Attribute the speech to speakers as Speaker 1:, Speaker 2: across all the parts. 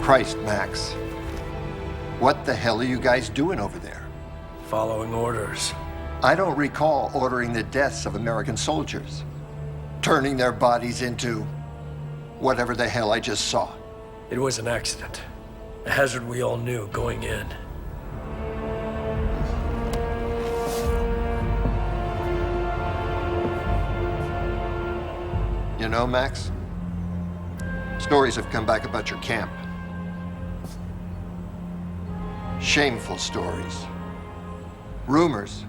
Speaker 1: Christ, Max. What the hell are you guys doing over there?
Speaker 2: Following orders.
Speaker 1: I don't recall ordering the deaths of American soldiers. Turning their bodies into whatever the hell I just saw.
Speaker 2: It was an accident. A hazard we all knew going in.
Speaker 1: You know, Max, stories have come back about your camp. Shameful stories. Rumors,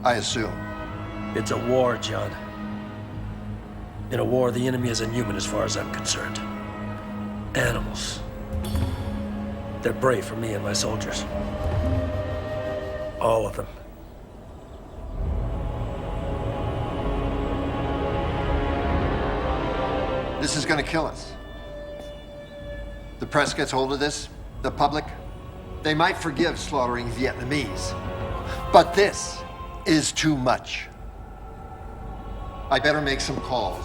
Speaker 1: I assume.
Speaker 2: It's a war, John. In a war, the enemy is inhuman as far as I'm concerned. Animals. They're prey for me and my soldiers. All of them.
Speaker 1: This is gonna kill us. The press gets hold of this, the public. They might forgive slaughtering Vietnamese, but this is too much. I better make some calls.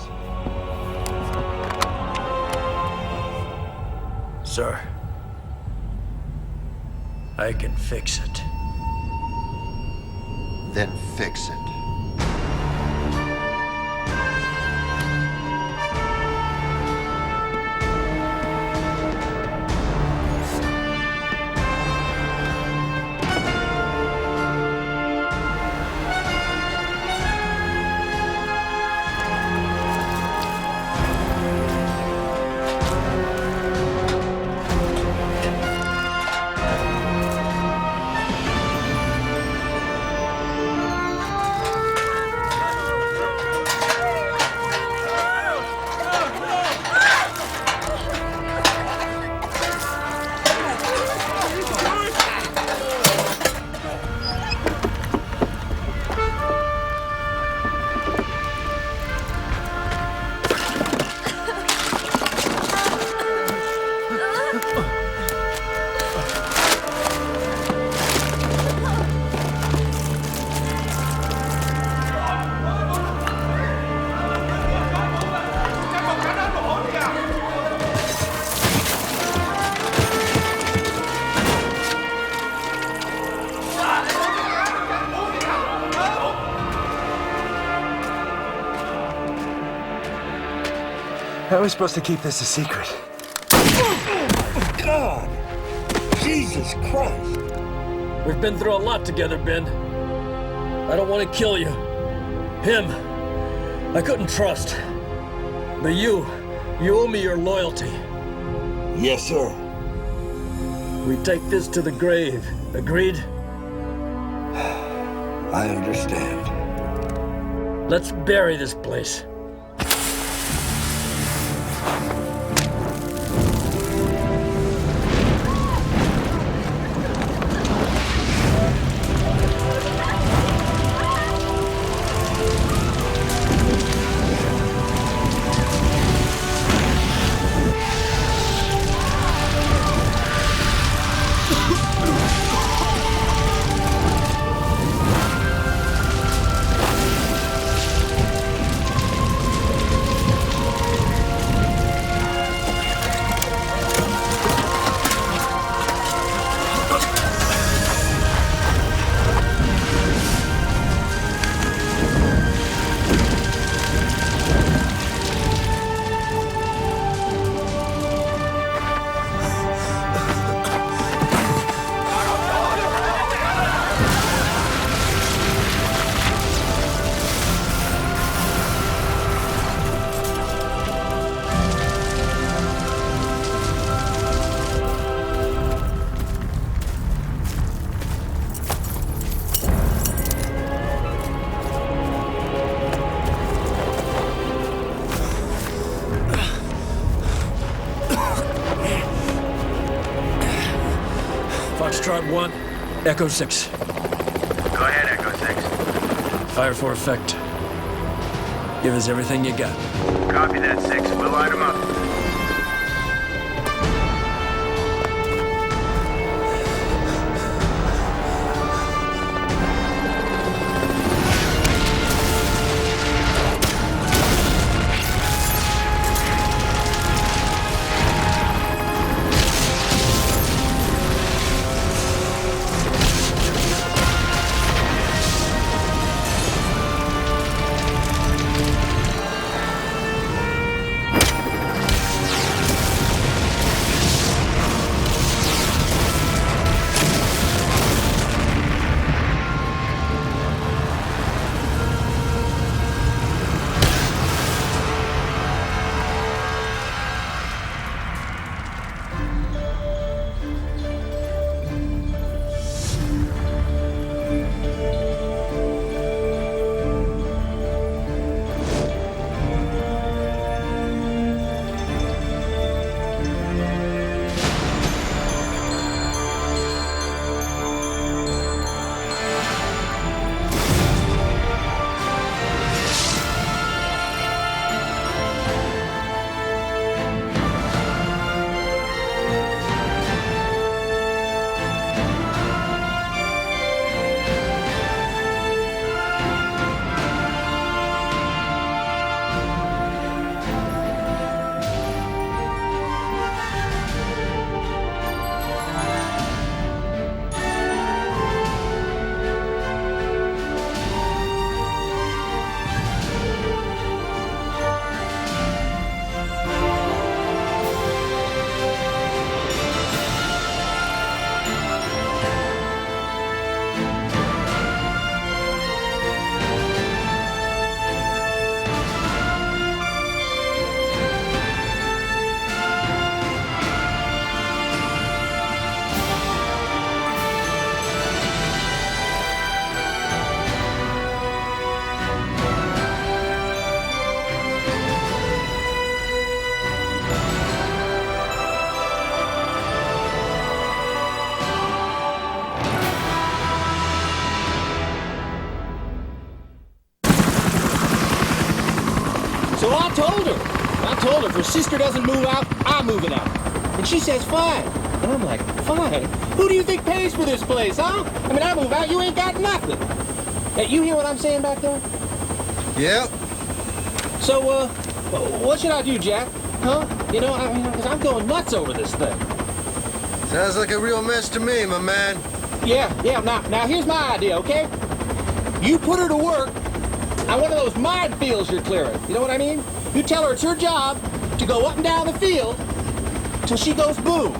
Speaker 2: Sir, I can fix it.
Speaker 1: Then fix it.
Speaker 3: How are we supposed to keep this a secret?
Speaker 4: God! Jesus Christ!
Speaker 2: We've been through a lot together, Ben. I don't want to kill you. Him, I couldn't trust. But you owe me your loyalty.
Speaker 4: Yes, sir.
Speaker 2: We take this to the grave. Agreed?
Speaker 4: I understand.
Speaker 2: Let's bury this place. Foxtrot 1, Echo 6.
Speaker 5: Go ahead, Echo 6.
Speaker 2: Fire for effect. Give us everything you got.
Speaker 5: Copy that, 6. We'll light them up.
Speaker 6: So I told her if her sister doesn't move out, I'm moving out. And she says, fine. And I'm like, fine? Who do you think pays for this place, huh? I mean, I move out, you ain't got nothing. Hey, you hear what I'm saying back there?
Speaker 7: Yep.
Speaker 6: So, what should I do, Jack? Huh? You know, I mean, 'cause I'm going nuts over this thing.
Speaker 7: Sounds like a real mess to me, my man.
Speaker 6: Yeah, now here's my idea, okay? You put her to work on one of those minefields you're clearing. You know what I mean? You tell her it's her job to go up and down the field till she goes boom.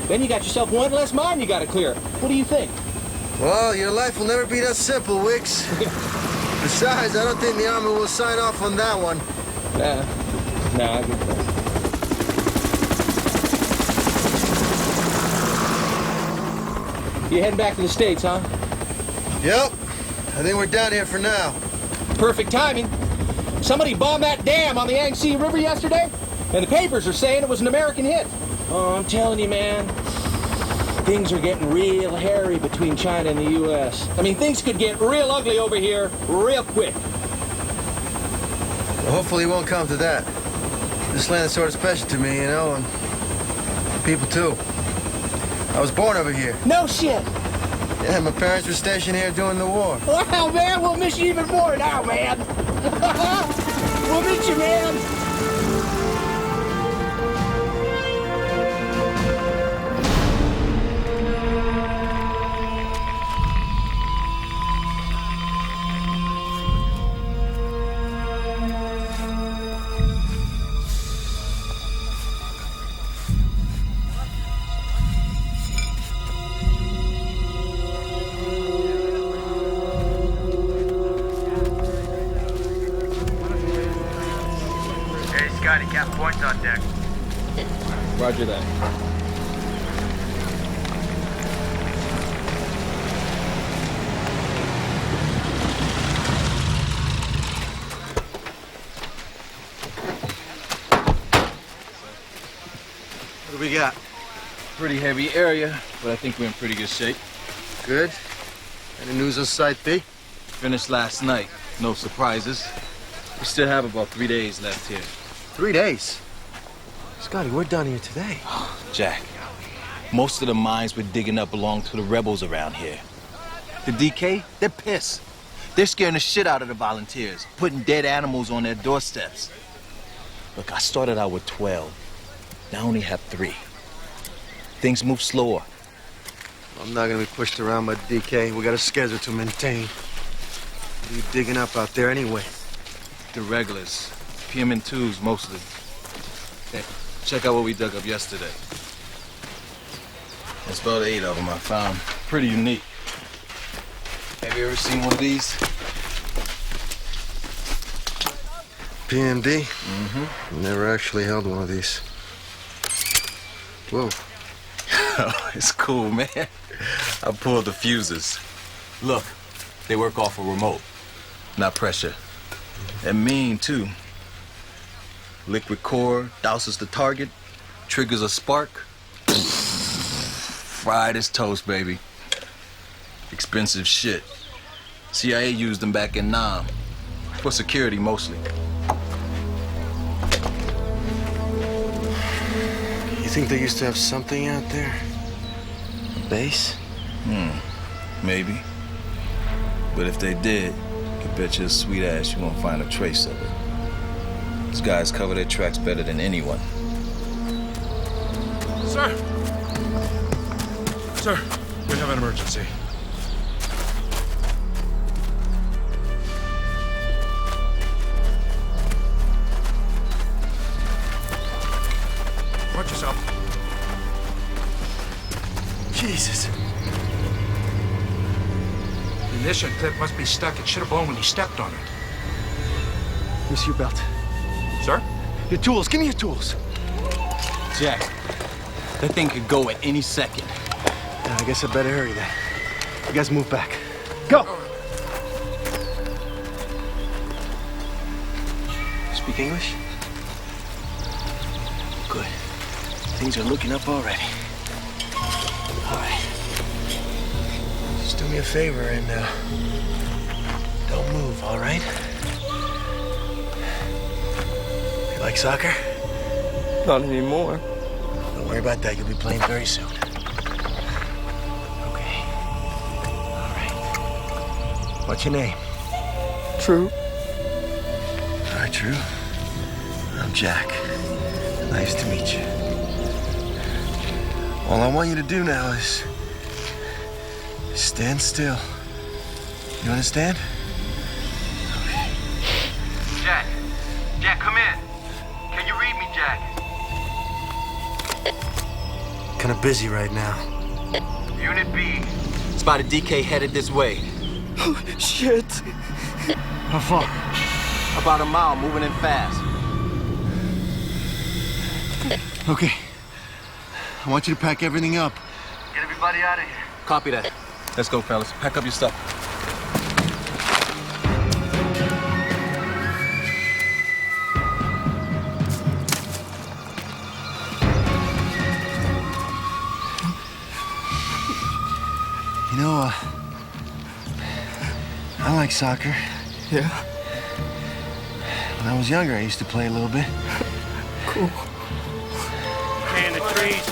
Speaker 6: Then you got yourself one less mine you gotta clear. What do you think?
Speaker 7: Well, your life will never be that simple, Wicks. Besides, I don't think the Army will sign off on that one.
Speaker 6: Nah, I get that. You heading back to the States, huh?
Speaker 7: Yep. I think we're down here for now.
Speaker 6: Perfect timing. Somebody bombed that dam on the Yangtze River yesterday, and the papers are saying it was an American hit. Oh, I'm telling you, man, things are getting real hairy between China and the U.S. I mean, things could get real ugly over here real quick.
Speaker 7: Well, hopefully it won't come to that. This land is sort of special to me, you know, and people too. I was born over here.
Speaker 6: No shit.
Speaker 7: Yeah, my parents were stationed here during the war.
Speaker 6: Wow, man, we'll miss you even more now, man. We'll miss you, man.
Speaker 5: Scotty, Cap points on deck.
Speaker 6: Roger that.
Speaker 7: What do we got?
Speaker 8: Pretty heavy area, but I think we're in pretty good shape.
Speaker 7: Good. Any news on Site B?
Speaker 8: Finished last night. No surprises. We still have about 3 days left here.
Speaker 7: 3 days. Scotty, we're done here today.
Speaker 8: Jack, most of the mines we're digging up belong to the rebels around here. The DK, they're pissed. They're scaring the shit out of the volunteers, putting dead animals on their doorsteps. Look, I started out with 12. Now I only have 3. Things move slower.
Speaker 7: I'm not gonna be pushed around by DK. We got a schedule to maintain. What are you digging up out there anyway?
Speaker 8: The regulars. PM2s mostly. Hey, check out what we dug up yesterday. There's about 8 of them I found. Pretty unique. Have you ever seen one of these?
Speaker 7: PMD? Mm-hmm. Never actually held one of these. Whoa.
Speaker 8: It's cool, man. I pulled the fuses. Look, they work off a remote, not pressure. And mean, too. Liquid core douses the target, triggers a spark. Fried as toast, baby. Expensive shit. CIA used them back in Nam. For security, mostly.
Speaker 7: You think they used to have something out there? A base?
Speaker 8: Maybe. But if they did, I bet you a sweet ass you won't find a trace of it. These guys cover their tracks better than anyone.
Speaker 3: Sir! Sir, we have an emergency. Watch yourself.
Speaker 7: Jesus.
Speaker 3: The ignition clip must be stuck. It should have blown when he stepped on it.
Speaker 7: Let me see your belt.
Speaker 3: Sir?
Speaker 7: Your tools. Give me your tools.
Speaker 8: Jack, that thing could go at any second.
Speaker 7: I guess I better hurry then. You guys move back. Go! Speak English? Good. Things are looking up already. All right. Just do me a favor and don't move, all right? Like soccer?
Speaker 3: Not anymore.
Speaker 7: Don't worry about that. You'll be playing very soon. Okay. All right. What's your name?
Speaker 3: True.
Speaker 7: All right, Drew. I'm Jack. Nice to meet you. All I want you to do now is stand still. You understand?
Speaker 5: Jack. Jack, come in. Can you read me, Jack?
Speaker 7: Kind of busy right now.
Speaker 5: Unit B.
Speaker 8: Spotted DK headed this way.
Speaker 3: Shit.
Speaker 7: How far?
Speaker 8: About a mile, moving in fast.
Speaker 7: Okay. I want you to pack everything up.
Speaker 5: Get everybody out of here.
Speaker 8: Copy that. Let's go, fellas. Pack up your stuff.
Speaker 7: You know, I like soccer.
Speaker 3: Yeah.
Speaker 7: When I was younger, I used to play a little bit.
Speaker 3: Cool.
Speaker 5: Stay in the trees.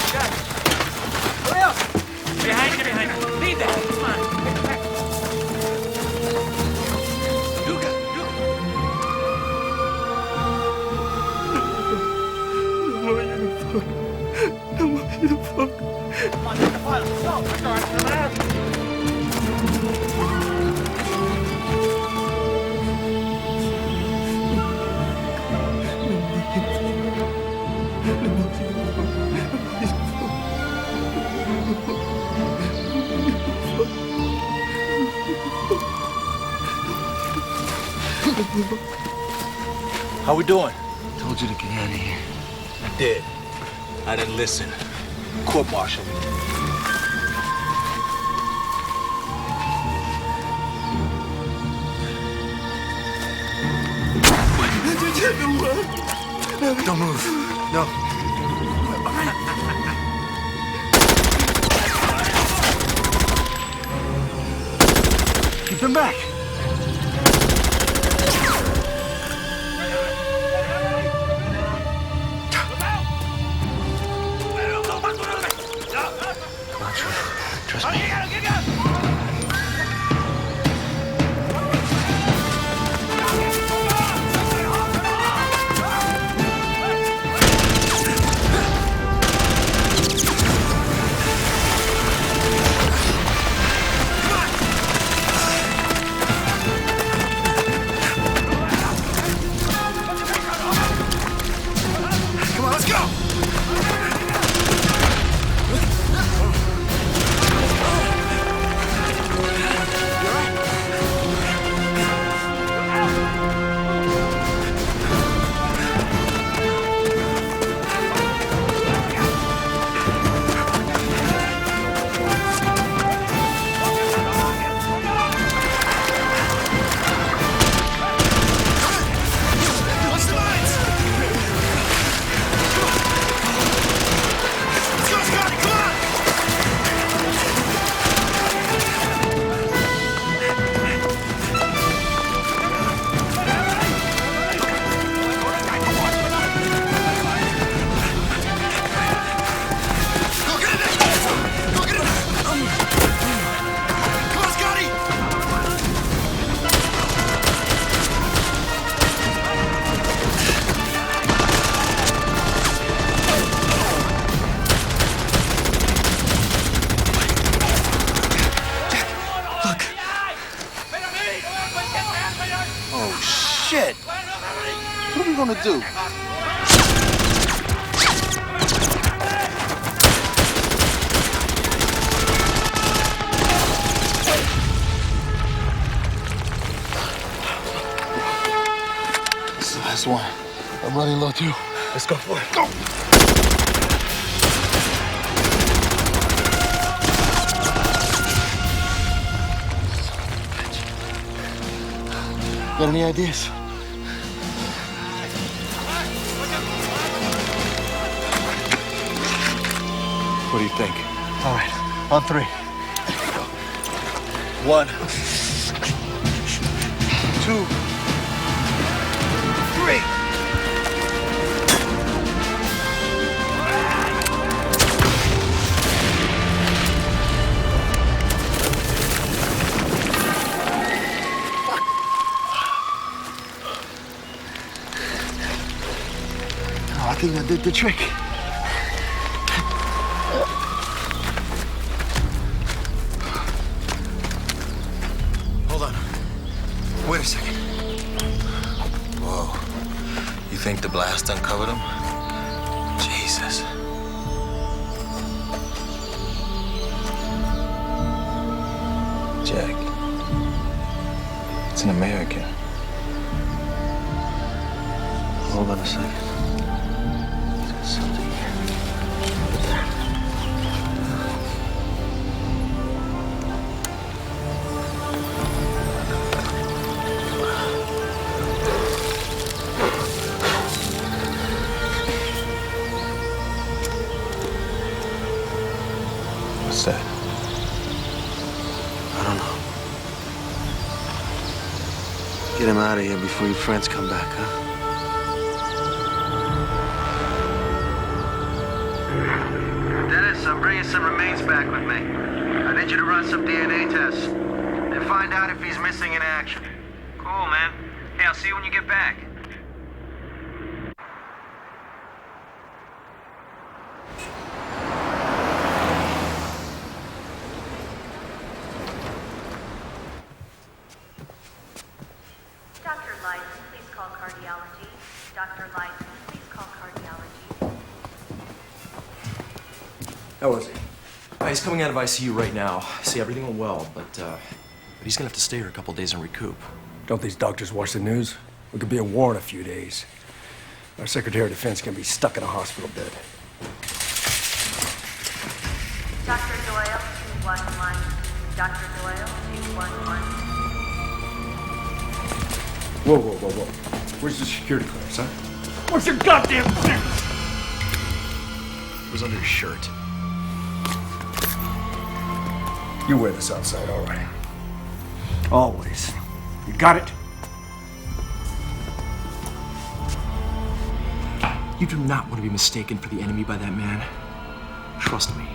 Speaker 5: Behind you, behind you. Leave that. Come on.
Speaker 3: No more uniform. No more uniform.
Speaker 5: Come on, take the file. Go. Start to the left.
Speaker 8: How we doing?
Speaker 7: Told you to get out of here.
Speaker 8: I did. I didn't listen. Court martial me.
Speaker 7: Don't move. No. Keep them back. Come on, trust me.
Speaker 8: Shit! What are we gonna do? This is the last one.
Speaker 7: I'm running low too.
Speaker 8: Let's go for it. Go!
Speaker 7: Got any ideas?
Speaker 8: What do you think?
Speaker 7: All right, on three.
Speaker 8: 1, 2, 3.
Speaker 7: think that did the trick. Hold on. Wait a second.
Speaker 8: Whoa. You think the blast uncovered him? Jesus. Jack. It's an American.
Speaker 7: Hold on a second. There's something here.
Speaker 8: What's that?
Speaker 7: I don't know. Get him out of here before your friends come back, huh?
Speaker 5: Dennis, I'm bringing some remains back with me. I need you to run some DNA tests and find out if he's missing in action. Cool, man. Hey, I'll see you when you get back.
Speaker 9: Dr. Lyden, please call cardiology. Dr. Lyden, please call cardiology.
Speaker 10: How was he? He's coming out of ICU right now. See, everything went well, but he's gonna have to stay here a couple days and recoup.
Speaker 2: Don't these doctors watch the news? We could be at war in a few days. Our Secretary of Defense can be stuck in a hospital bed.
Speaker 9: Dr. Doyle, 211. Dr. Doyle, 211.
Speaker 2: Whoa, whoa, whoa, whoa. Where's the security clearance, huh? Where's your goddamn clearance?
Speaker 10: It was under his shirt.
Speaker 2: You wear this outside, all right. Always. You got it?
Speaker 10: You do not want to be mistaken for the enemy by that man. Trust me.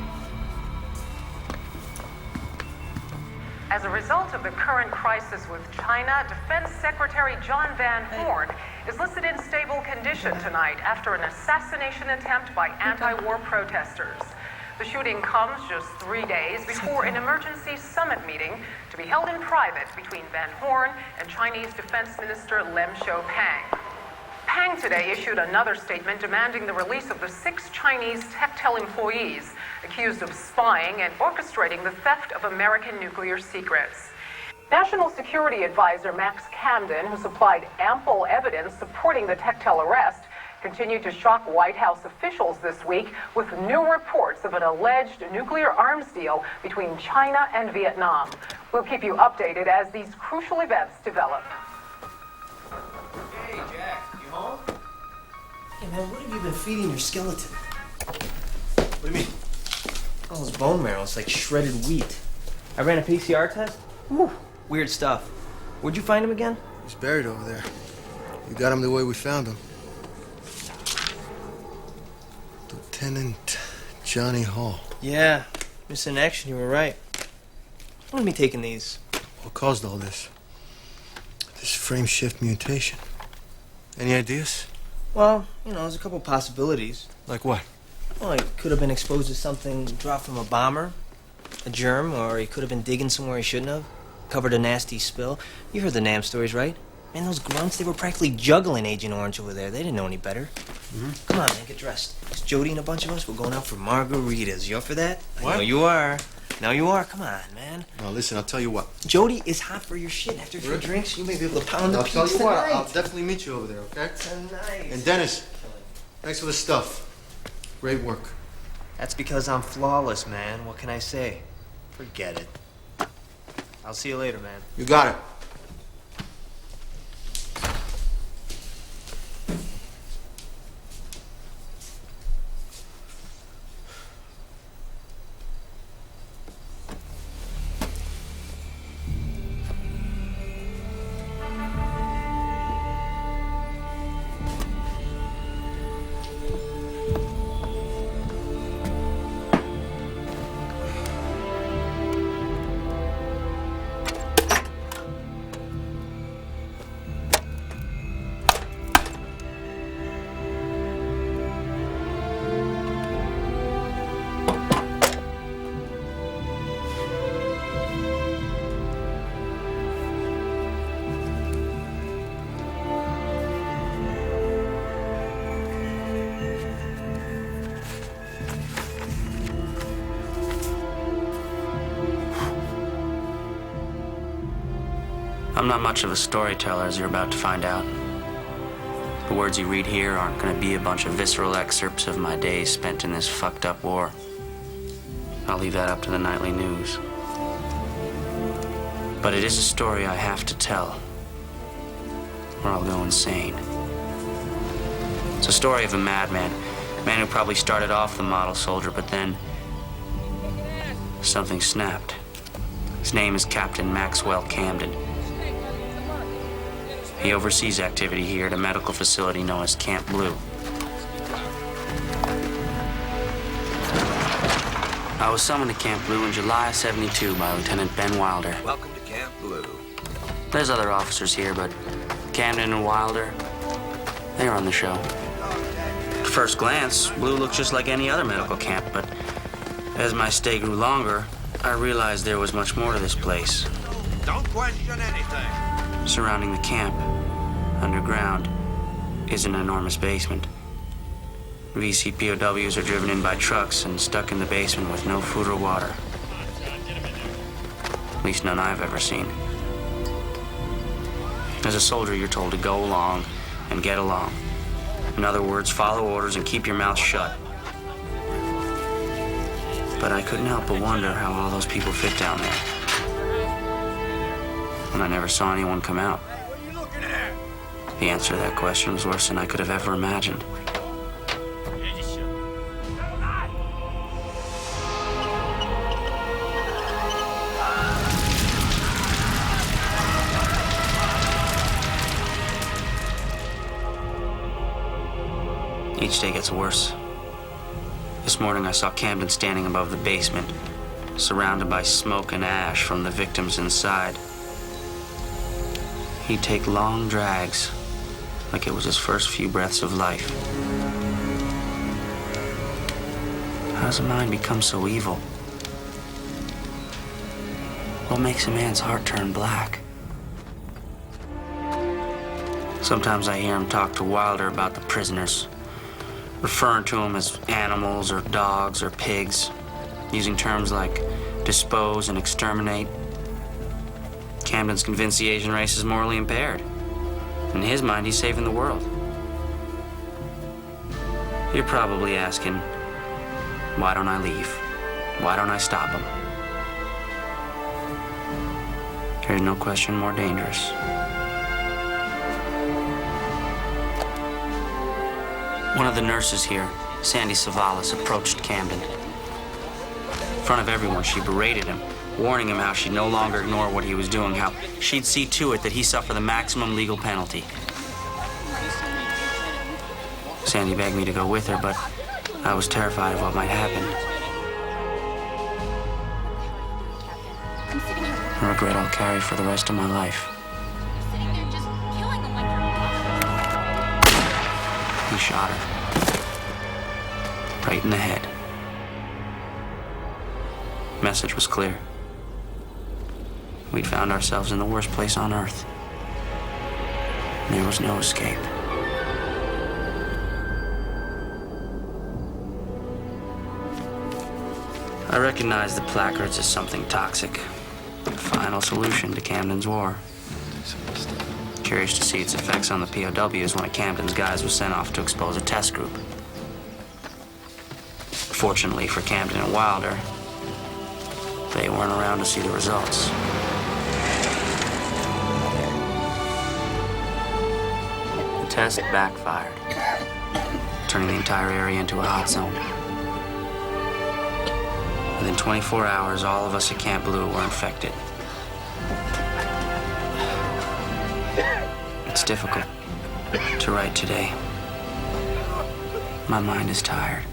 Speaker 11: As a result of the current crisis with China, Defense Secretary John Van Horn is listed in stable condition tonight after an assassination attempt by anti-war protesters. The shooting comes just 3 days before an emergency summit meeting to be held in private between Van Horn and Chinese Defense Minister Lem Xiaopang. Pang today issued another statement demanding the release of the 6 Chinese Techtel employees accused of spying and orchestrating the theft of American nuclear secrets. National Security Advisor Max Camden, who supplied ample evidence supporting the Techtel arrest, continued to shock White House officials this week with new reports of an alleged nuclear arms deal between China and Vietnam. We'll keep you updated as these crucial events develop.
Speaker 12: Hey, Jack, you home? Hey, man, what have you been feeding your skeleton?
Speaker 10: What do you mean?
Speaker 12: All his bone marrow, it's like shredded wheat. I ran a PCR test. Whew, weird stuff. Where'd you find him again?
Speaker 7: He's buried over there. You got him the way we found him. Lieutenant Johnny Hall.
Speaker 12: Yeah, missing action, you were right. I'm gonna be taking these.
Speaker 7: What caused all this? This frame shift mutation. Any ideas?
Speaker 12: Well, you know, there's a couple possibilities.
Speaker 7: Like what?
Speaker 12: Well, he could have been exposed to something dropped from a bomber, a germ, or he could have been digging somewhere he shouldn't have. Covered a nasty spill. You heard the NAM stories, right? Man, those grunts, they were practically juggling Agent Orange over there. They didn't know any better. Come on, man, get dressed. It's Jody and a bunch of us. We're going out for margaritas. You up for that?
Speaker 7: What?
Speaker 12: I know you are. Now you are. Come on, man.
Speaker 7: Now listen, I'll tell you what.
Speaker 12: Jody is hot for your shit. After a few drinks, you may be able to pound the
Speaker 7: I'll tell
Speaker 12: peaks
Speaker 7: you what,
Speaker 12: tonight.
Speaker 7: I'll definitely meet you over there, okay?
Speaker 12: Tonight.
Speaker 7: And Dennis, thanks for the stuff. Great work.
Speaker 12: That's because I'm flawless, man. What can I say? Forget it. I'll see you later, man.
Speaker 7: You got it.
Speaker 13: I'm not much of a storyteller, as you're about to find out. The words you read here aren't going to be a bunch of visceral excerpts of my days spent in this fucked up war. I'll leave that up to the nightly news. But it is a story I have to tell, or I'll go insane. It's a story of a madman, a man who probably started off the model soldier, but then something snapped. His name is Captain Maxwell Camden. He oversees activity here at a medical facility known as Camp Blue. I was summoned to Camp Blue in July of '72 by Lieutenant Ben Wilder.
Speaker 14: Welcome to Camp Blue.
Speaker 13: There's other officers here, but Camden and Wilder, they run the show. At first glance, Blue looked just like any other medical camp, but as my stay grew longer, I realized there was much more to this place.
Speaker 14: Don't question anything.
Speaker 13: Surrounding the camp, underground, is an enormous basement. VC POWs are driven in by trucks and stuck in the basement with no food or water. At least none I've ever seen. As a soldier, you're told to go along and get along. In other words, follow orders and keep your mouth shut. But I couldn't help but wonder how all those people fit down there. And I never saw anyone come out. The answer to that question was worse than I could have ever imagined. Each day gets worse. This morning I saw Camden standing above the basement, surrounded by smoke and ash from the victims inside. He'd take long drags, like it was his first few breaths of life. How does a mind become so evil? What makes a man's heart turn black? Sometimes I hear him talk to Wilder about the prisoners, referring to them as animals or dogs or pigs, using terms like dispose and exterminate. Camden's convinced the Asian race is morally impaired. In his mind, he's saving the world. You're probably asking, why don't I leave? Why don't I stop him? There's no question more dangerous. One of the nurses here, Sandy Savalas, approached Camden. In front of everyone, she berated him, warning him how she'd no longer ignore what he was doing, how she'd see to it that he suffer the maximum legal penalty. Sandy begged me to go with her, but I was terrified of what might happen. A regret I'll carry for the rest of my life. He shot her. Right in the head. Message was clear. We'd found ourselves in the worst place on Earth. There was no escape. I recognized the placards as something toxic. The final solution to Camden's war. Curious to see its effects on the POWs. One of Camden's guys was sent off to expose a test group. Fortunately for Camden and Wilder, they weren't around to see the results. The test backfired, turning the entire area into a hot zone. Within 24 hours, all of us at Camp Blue were infected. It's difficult to write today. My mind is tired.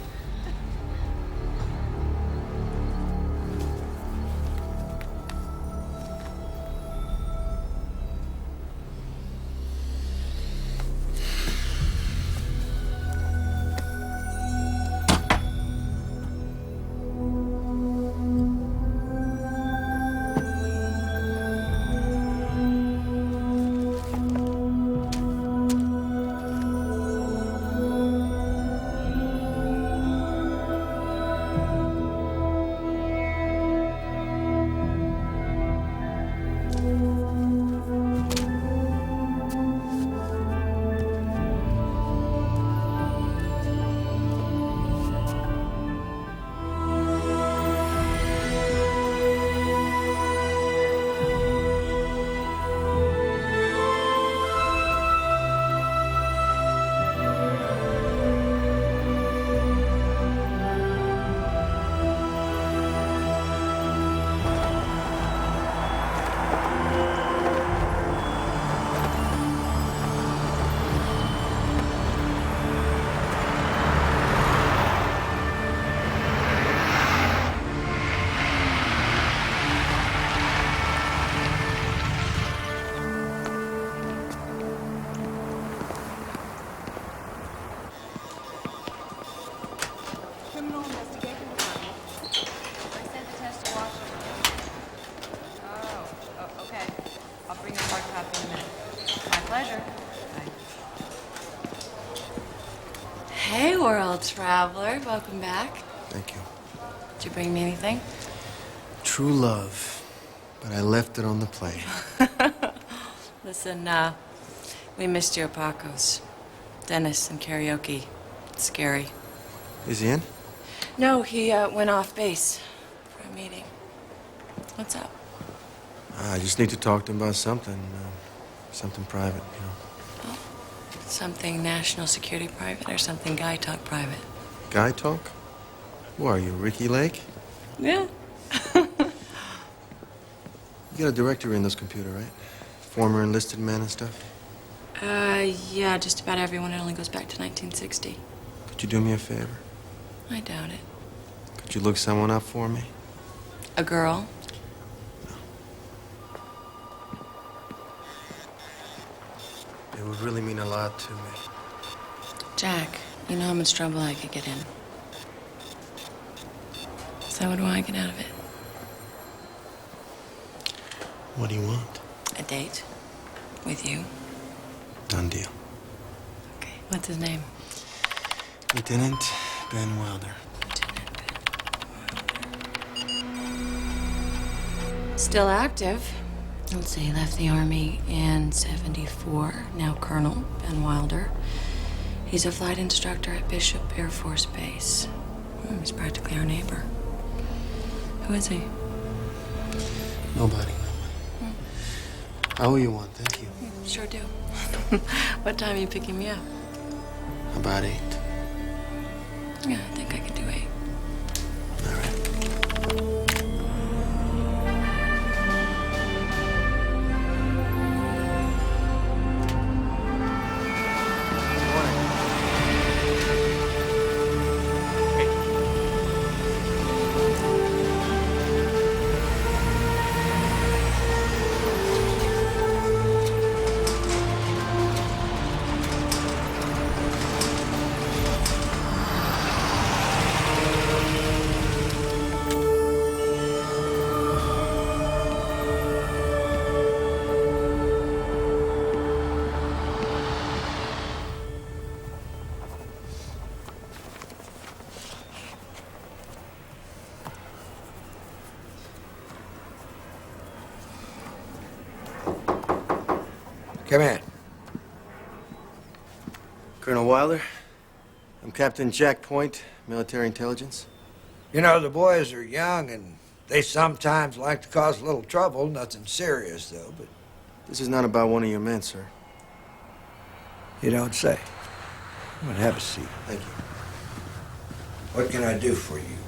Speaker 15: Criminal Investigation Department. I sent the test to Washington. Oh, okay. I'll bring you a hard copy in a minute. My pleasure. Bye.
Speaker 16: Hey, world traveler. Welcome back.
Speaker 7: Thank you.
Speaker 16: Did you bring me anything?
Speaker 7: True love. But I left it on the plane.
Speaker 16: Listen, we missed your Pacos. Dennis and karaoke. It's scary.
Speaker 7: Is he in?
Speaker 16: No, he went off base for a meeting. What's up?
Speaker 7: I just need to talk to him about something. Something private, you know.
Speaker 16: Oh, something national security private or something guy talk private?
Speaker 7: Guy talk? Who are you, Ricky Lake?
Speaker 16: Yeah.
Speaker 7: You got a directory in those computer, right? Former enlisted men and stuff?
Speaker 16: Yeah, just about everyone. It only goes back to 1960.
Speaker 7: Could you do me a favor?
Speaker 16: I doubt it.
Speaker 7: Could you look someone up for me?
Speaker 16: A girl?
Speaker 7: It would really mean a lot to me.
Speaker 16: Jack, you know how much trouble I could get in. So what do I get out of it?
Speaker 7: What do you want?
Speaker 16: A date. With you.
Speaker 7: Done deal.
Speaker 16: Okay, what's his name?
Speaker 7: Lieutenant Ben Wilder.
Speaker 16: Still active. Let's see, he left the Army in '74. Now Colonel Ben Wilder. He's a flight instructor at Bishop Air Force Base. He's practically our neighbor. Who is he?
Speaker 7: Nobody. I owe you one, thank you.
Speaker 16: Sure do. What time are you picking me up?
Speaker 7: About 8.
Speaker 16: Yeah, I think I can do 8.
Speaker 7: All right.
Speaker 14: Come in.
Speaker 7: Colonel Wilder, I'm Captain Jack Point, military intelligence.
Speaker 14: You know, the boys are young and they sometimes like to cause a little trouble. Nothing serious, though, but...
Speaker 7: This is not about one of your men, sir.
Speaker 14: You don't say. Come on, have a seat.
Speaker 7: Thank you.
Speaker 14: What can I do for you?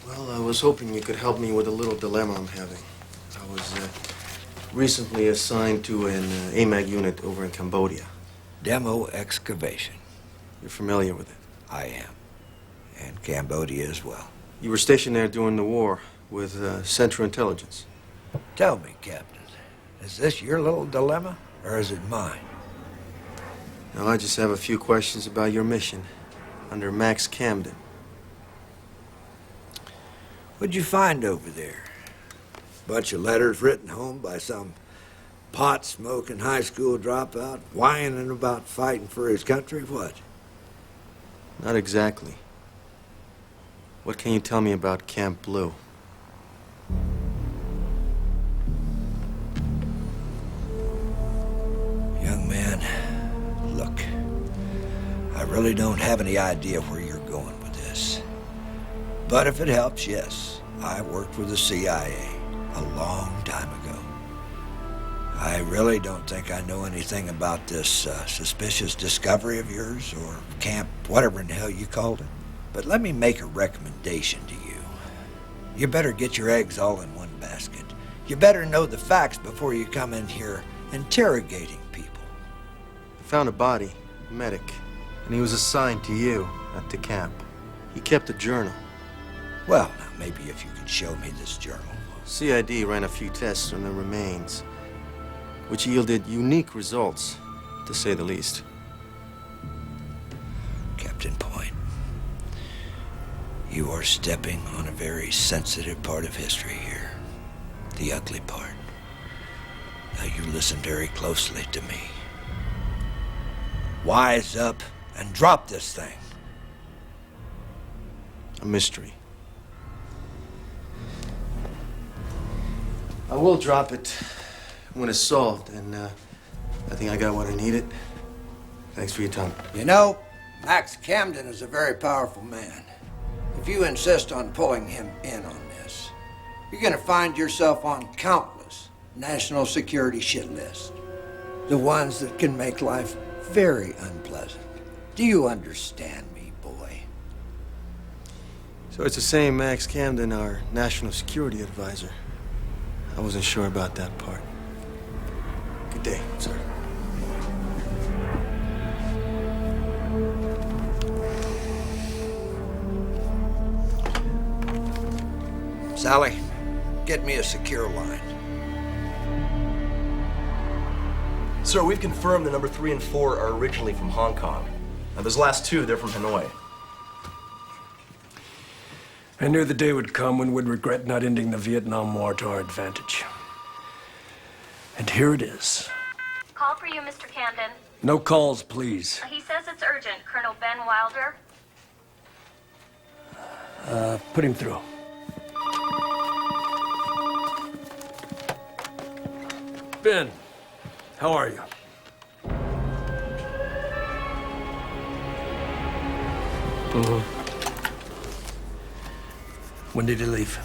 Speaker 7: Well, I was hoping you could help me with a little dilemma I'm having. I was recently assigned to an AMAG unit over in Cambodia.
Speaker 14: Demo excavation.
Speaker 7: You're familiar with it?
Speaker 14: I am. And Cambodia as well.
Speaker 7: You were stationed there during the war with Central Intelligence.
Speaker 14: Tell me, Captain, is this your little dilemma, or is it mine?
Speaker 7: Now, I just have a few questions about your mission under Max Camden.
Speaker 14: What'd you find over there? Bunch of letters written home by some pot-smoking high school dropout, whining about fighting for his country? What?
Speaker 7: Not exactly. What can you tell me about Camp Blue?
Speaker 14: Young man, look, I really don't have any idea where you're going with this. But if it helps, yes, I worked with the CIA a long time ago. I really don't think I know anything about this suspicious discovery of yours, or Camp whatever in the hell you called it. But let me make a recommendation to you. You better get your eggs all in one basket. You better know the facts before you come in here interrogating people.
Speaker 7: I found a body, a medic, and he was assigned to you, not to camp. He kept a journal.
Speaker 14: Well, now, maybe if you could show me this journal.
Speaker 7: CID ran a few tests on the remains, which yielded unique results, to say the least.
Speaker 14: Captain Point, You are stepping on a very sensitive part of history here. The ugly part. Now you listen very closely to me. Wise up and drop this thing.
Speaker 10: A mystery. I will drop it when it's solved, and I think I got what I needed. Thanks for your time.
Speaker 14: You know, Max Camden is a very powerful man. If you insist on pulling him in on this, you're gonna find yourself on countless national security shit lists. The ones that can make life very unpleasant. Do you understand me, boy?
Speaker 10: So it's the same Max Camden, our national security advisor. I wasn't sure about that part. Good day, sir.
Speaker 14: Sally, get me a secure line.
Speaker 10: Sir, we've confirmed the number 3 and 4 are originally from Hong Kong. Now, those last 2, they're from Hanoi.
Speaker 2: I knew the day would come when we'd regret not ending the Vietnam War to our advantage. And here it is.
Speaker 9: Call for you, Mr. Camden.
Speaker 2: No calls, please.
Speaker 9: He says it's urgent. Colonel Ben Wilder.
Speaker 2: Put him through. Ben, how are you? When did he leave?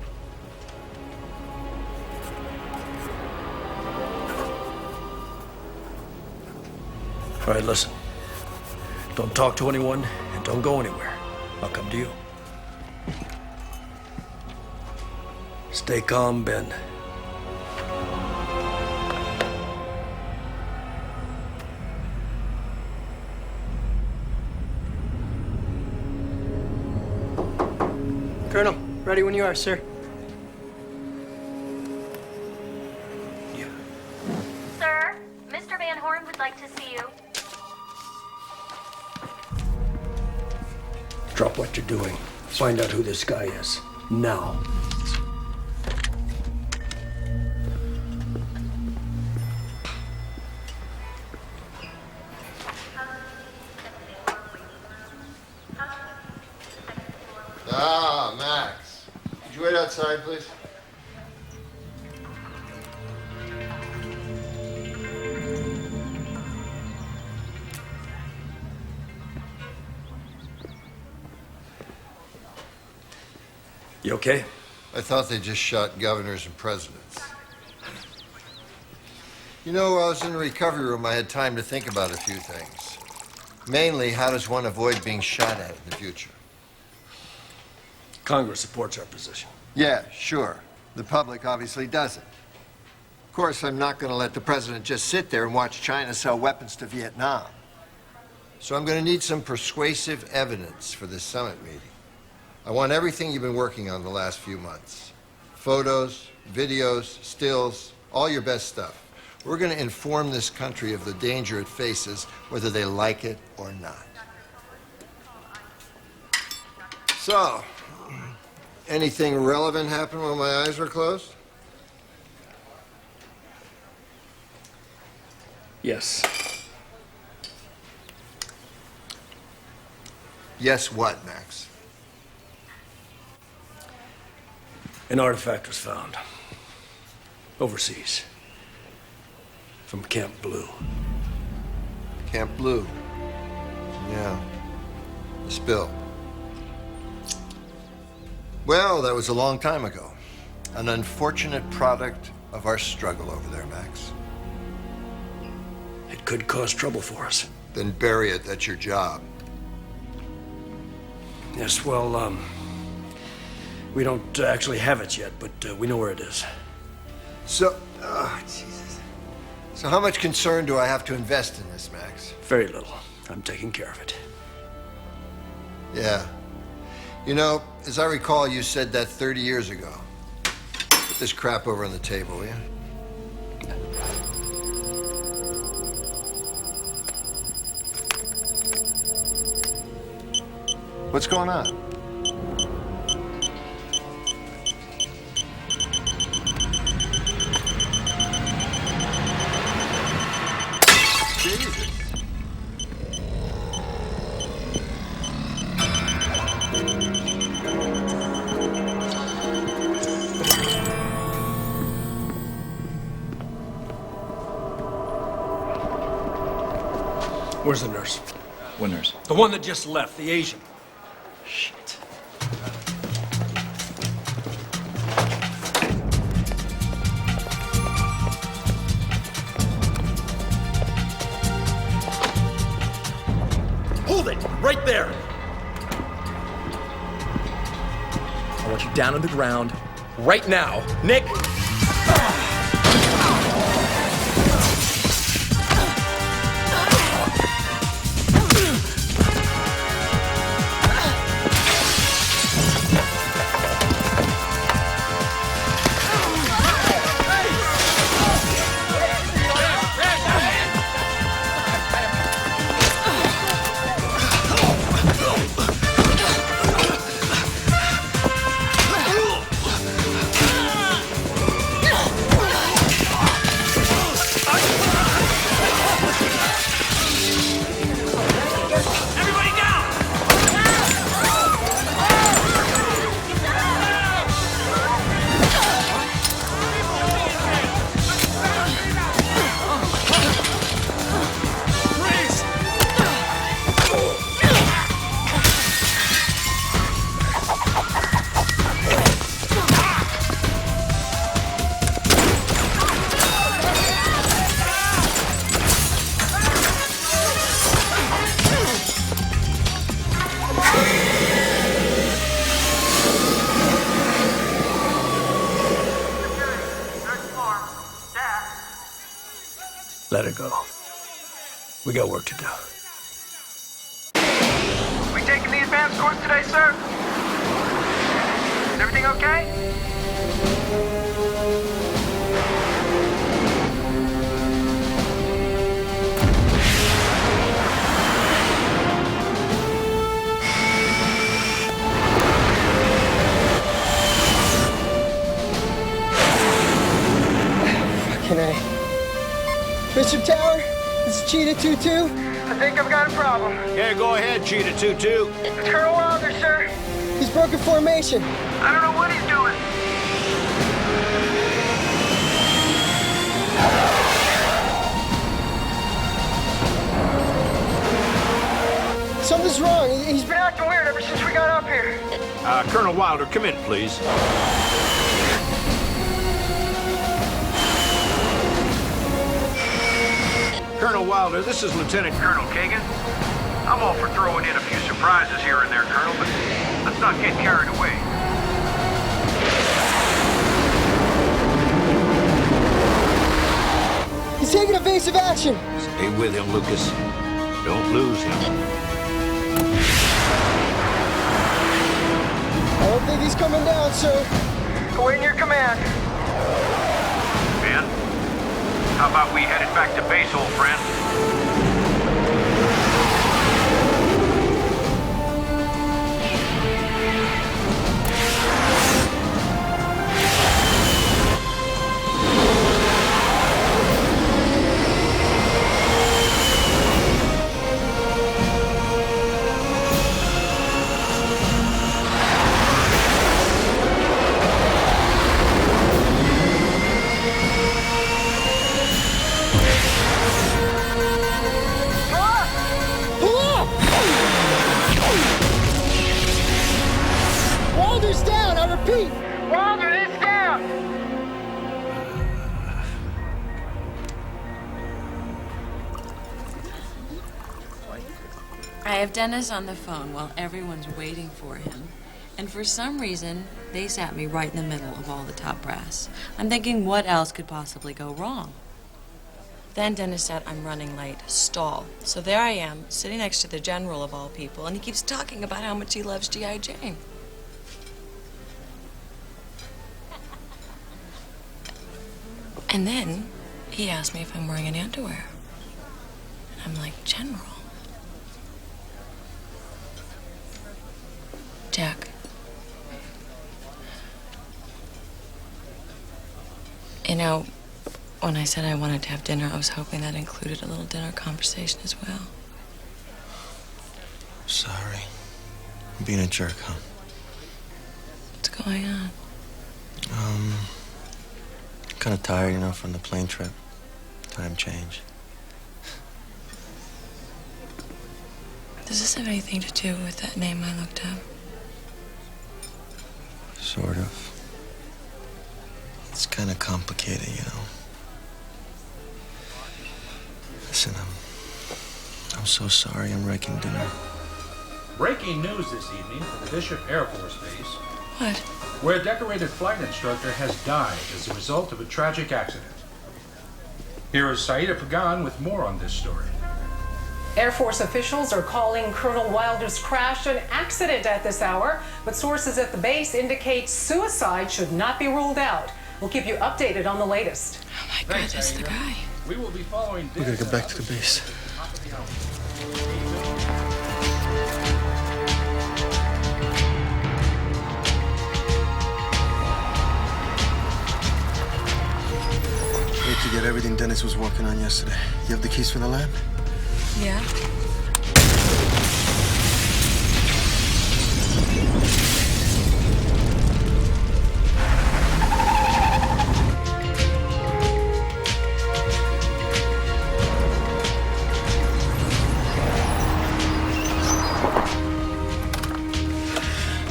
Speaker 2: All right, listen. Don't talk to anyone and don't go anywhere. I'll come to you. Stay calm, Ben.
Speaker 12: Colonel, ready when you are, sir.
Speaker 9: Sir, Mr. Van Horn would like to see you.
Speaker 2: Drop what you're doing. Find out who this guy is. Now.
Speaker 1: Ah, Max. Could you wait outside, please?
Speaker 2: You okay?
Speaker 1: I thought they just shot governors and presidents. You know, while I was in the recovery room, I had time to think about a few things. Mainly, how does one avoid being shot at in the future?
Speaker 2: Congress supports our position.
Speaker 1: Yeah, sure. The public obviously doesn't. Of course, I'm not going to let the president just sit there and watch China sell weapons to Vietnam. So I'm going to need some persuasive evidence for this summit meeting. I want everything you've been working on the last few months. Photos, videos, stills, all your best stuff. We're going to inform this country of the danger it faces, whether they like it or not. So, anything relevant happen while my eyes were closed?
Speaker 2: Yes.
Speaker 1: Yes, what, Max?
Speaker 2: An artifact was found. Overseas. From Camp Blue.
Speaker 1: Camp Blue. Yeah. The spill. Well, that was a long time ago. An unfortunate product of our struggle over there, Max.
Speaker 2: It could cause trouble for us.
Speaker 1: Then bury it. That's your job.
Speaker 2: Yes, well, we don't actually have it yet, but we know where it is.
Speaker 1: So, oh, Jesus. So how much concern do I have to invest in this, Max?
Speaker 2: Very little. I'm taking care of it.
Speaker 1: Yeah. You know, as I recall, you said that 30 years ago. Put this crap over on the table, will you? What's going on?
Speaker 2: Where's the nurse?
Speaker 8: What nurse?
Speaker 2: The one that just left, the Asian.
Speaker 8: Shit.
Speaker 2: Hold it! Right there! I want you down on the ground, right now. Nick! Let her go. We got work to do.
Speaker 5: We taking the advanced course today, sir? Is everything okay?
Speaker 10: Fucking A. Bishop Tower, this is Cheetah 2-2.
Speaker 5: I think I've got a problem.
Speaker 6: Yeah, go ahead, Cheetah 2-2.
Speaker 5: It's Colonel Wilder, sir.
Speaker 10: He's broken formation.
Speaker 5: I don't know what he's doing.
Speaker 10: Something's wrong.
Speaker 5: He's been acting weird ever since we got up here.
Speaker 6: Colonel Wilder, come in, please. Colonel Wilder, this is Lieutenant
Speaker 5: Colonel Kagan. I'm all for throwing in a few surprises here and there, Colonel, but let's not get carried away.
Speaker 10: He's taking evasive action.
Speaker 6: Stay with him, Lucas. Don't lose him.
Speaker 10: I don't think he's coming down, sir.
Speaker 5: Awaiting your command. Ben, how about we head it back to base, old friend?
Speaker 10: Wilder's down, I repeat.
Speaker 5: Wilder is down!
Speaker 16: I have Dennis on the phone while everyone's waiting for him. And for some reason, they sat me right in the middle of all the top brass. I'm thinking, what else could possibly go wrong? Then Dennis said, I'm running late. Stall. So there I am, sitting next to the general of all people, and he keeps talking about how much he loves G.I. Jane. And then he asked me if I'm wearing any underwear. And I'm like, General. Jack. You know, when I said I wanted to have dinner, I was hoping that included a little dinner conversation as well.
Speaker 10: Sorry. I'm being a jerk, huh?
Speaker 16: What's going on?
Speaker 10: Kind of tired, you know, from the plane trip. Time change.
Speaker 16: Does this have anything to do with that name I looked up?
Speaker 10: Sort of. It's kind of complicated, you know. Listen, I'm so sorry I'm wrecking dinner.
Speaker 17: Breaking news this evening from the Bishop Air Force Base.
Speaker 16: What?
Speaker 17: Where a decorated flight instructor has died as a result of a tragic accident. Here is Saida Pagan with more on this story.
Speaker 11: Air Force officials are calling Colonel Wilder's crash an accident at this hour, but sources at the base indicate suicide should not be ruled out. We'll keep you updated on the latest.
Speaker 16: Oh my God, that's the guy.
Speaker 17: We will be following.
Speaker 10: We gotta go back to the base. Need to get everything Dennis was working on yesterday. You have the keys for the lab?
Speaker 16: Yeah.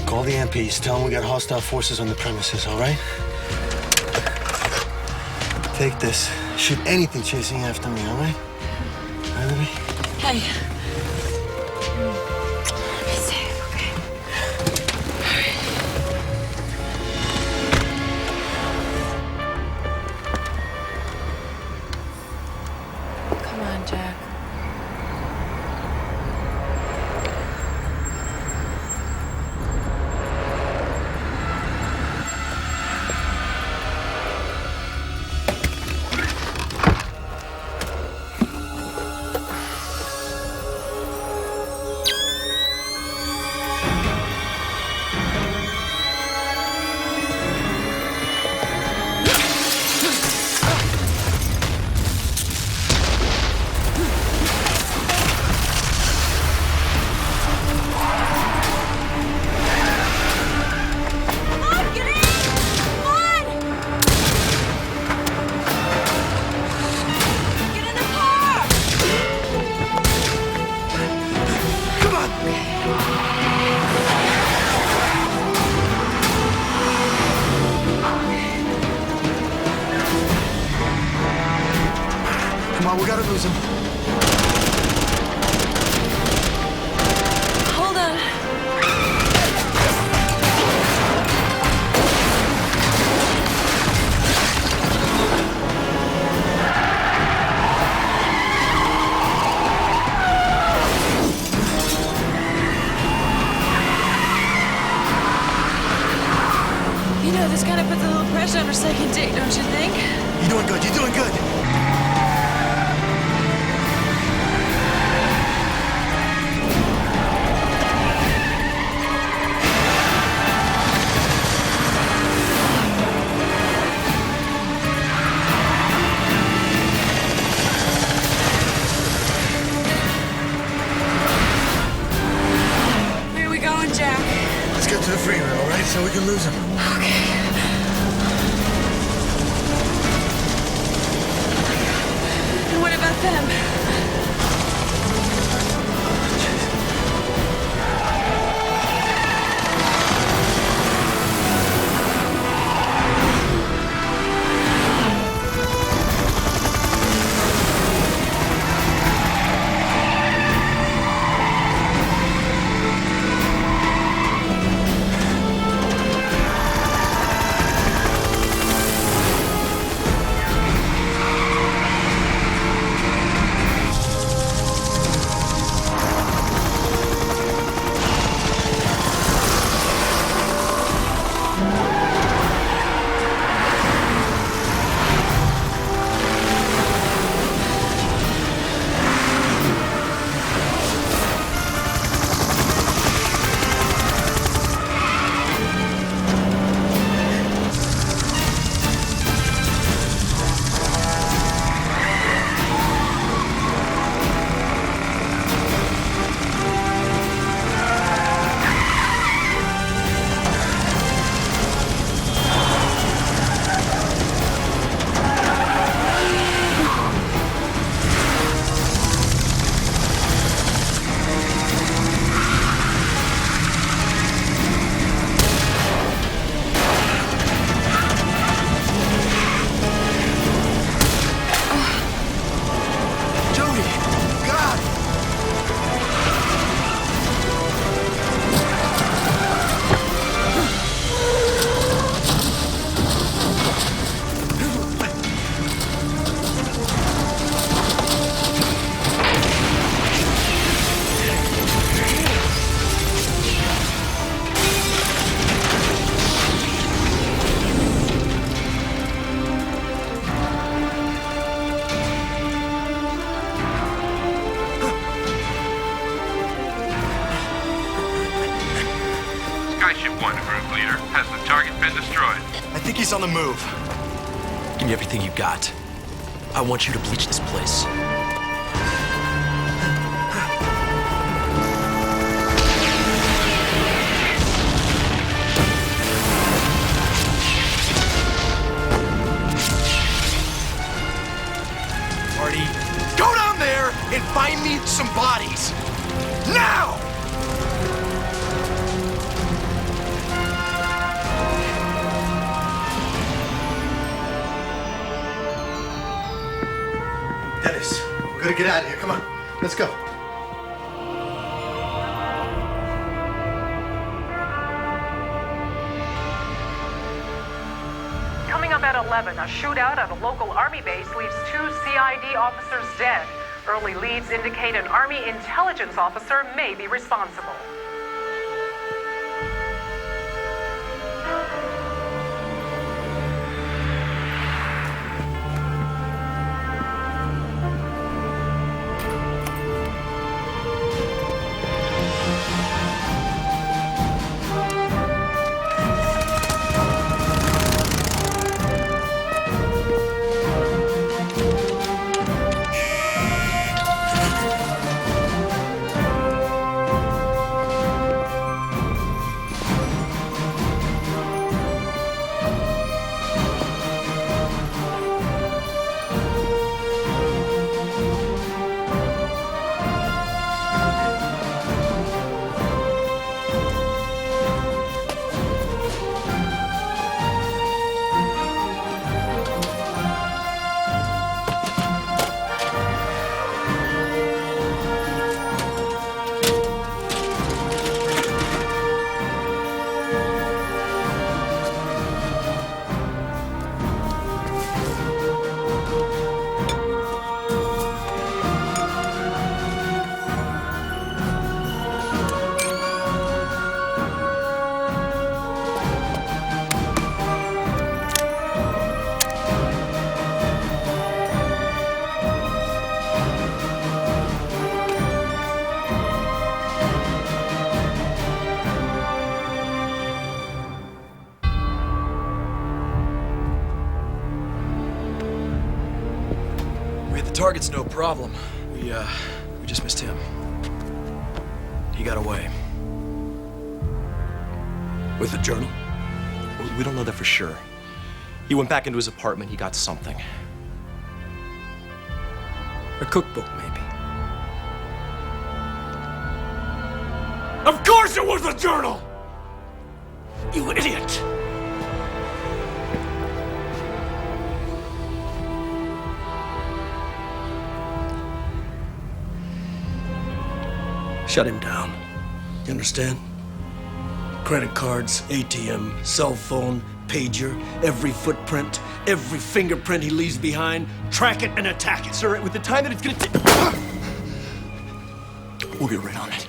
Speaker 10: Call the MPs. Tell them we got hostile forces on the premises, all right? Take this. Shoot anything chasing after me, all right? All right, Libby?
Speaker 16: Hey. Be safe, okay? Come on, Jack.
Speaker 10: Come on, we gotta lose him.
Speaker 16: Hold on. You know, this kind of puts a little pressure on our second date, don't you think?
Speaker 10: You're doing good. You're doing good.
Speaker 16: Where are we going, Jack?
Speaker 10: Let's get to the freeway, all right? So we can lose him.
Speaker 16: Okay. And what about them?
Speaker 18: Bishop 1, group leader. Has the target been destroyed?
Speaker 19: I think he's on the move. Give me everything you got. I want you to bleach this place. Marty, go down there and find me some bodies. Now!
Speaker 7: Dennis, we're gonna get out of here. Come on, let's go.
Speaker 11: Coming up at 11, a shootout at a local Army base leaves 2 CID officers dead. Early leads indicate an Army intelligence officer may be responsible.
Speaker 19: Target's no problem. We just missed him. He got away. With a journal? We don't know that for sure. He went back into his apartment, he got something. A cookbook, maybe. Of course it was a journal! You idiot!
Speaker 2: Shut him down. You understand? Credit cards, ATM, cell phone, pager, every footprint, every fingerprint he leaves behind, track it and attack it.
Speaker 19: Sir, with the time that it's gonna take... We'll get right on it.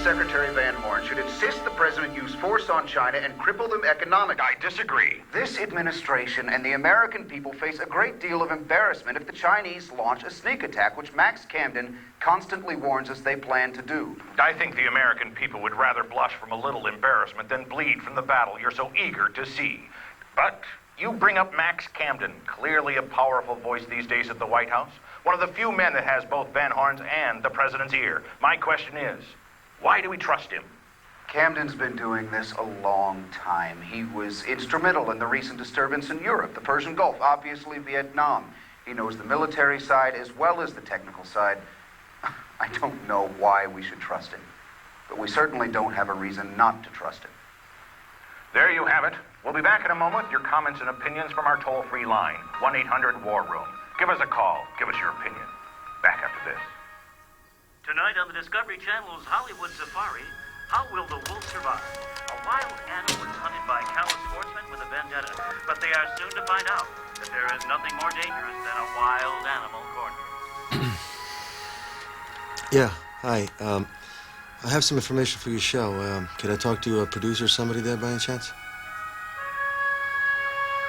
Speaker 20: Secretary Van Horn should insist the president use force on China and cripple them economically.
Speaker 5: I disagree.
Speaker 20: This administration and the American people face a great deal of embarrassment if the Chinese launch a sneak attack, which Max Camden constantly warns us they plan to do.
Speaker 5: I think the American people would rather blush from a little embarrassment than bleed from the battle you're so eager to see. But you bring up Max Camden, clearly a powerful voice these days at the White House. One of the few men that has both Van Horn's and the president's ear. My question is, why do we trust him?
Speaker 20: Camden's been doing this a long time. He was instrumental in the recent disturbance in Europe, the Persian Gulf, obviously Vietnam. He knows the military side as well as the technical side. I don't know why we should trust him, but we certainly don't have a reason not to trust him.
Speaker 5: There you have it. We'll be back in a moment. Your comments and opinions from our toll-free line, 1-800-WAR-ROOM. Give us a call. Give us your opinion. Back after this.
Speaker 21: Tonight on the Discovery Channel's Hollywood Safari, how will the wolf survive? A wild animal is hunted by countless sportsmen with a vendetta, but they are soon to find out that there is nothing more dangerous than a wild animal cornered.
Speaker 10: Yeah, hi. I have some information for your show. Could I talk to a producer or somebody there by any chance?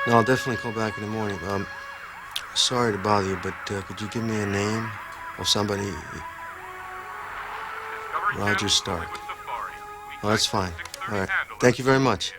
Speaker 10: No, I'll definitely call back in the morning. Sorry to bother you, but could you give me a name of somebody? Roger Stark. Oh, that's fine. All right. Thank you very much.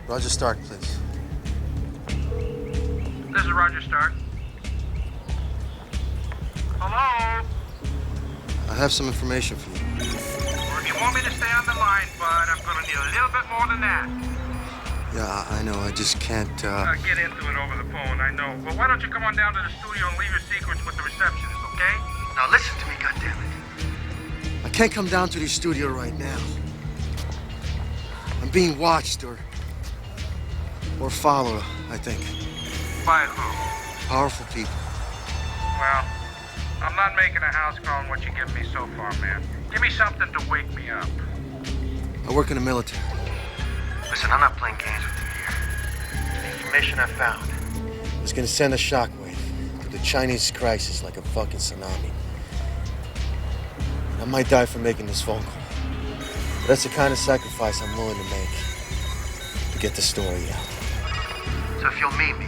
Speaker 10: Roger Stark, please.
Speaker 18: This is Roger Stark. Hello?
Speaker 10: I have some information for you.
Speaker 18: Well, if you want me to stay on the line, bud, I'm going to need a little bit more than that.
Speaker 10: Yeah, I know. I just can't,
Speaker 18: Get into it over the phone, I know. Well, why don't you come on down to the studio and leave your secrets with the receptionist, okay? Now listen to me, goddammit.
Speaker 10: I can't come down to the studio right now. I'm being watched or followed, I think.
Speaker 18: By who?
Speaker 10: Powerful people.
Speaker 18: Well, I'm not making a house call on what you give me so far, man. Give me something to wake me up.
Speaker 10: I work in the military.
Speaker 18: Listen, I'm not playing games with you here. The information I found.
Speaker 10: It's gonna send a shockwave through the Chinese crisis like a fucking tsunami. I might die for making this phone call. But that's the kind of sacrifice I'm willing to make to get the story out.
Speaker 18: So if you'll meet me,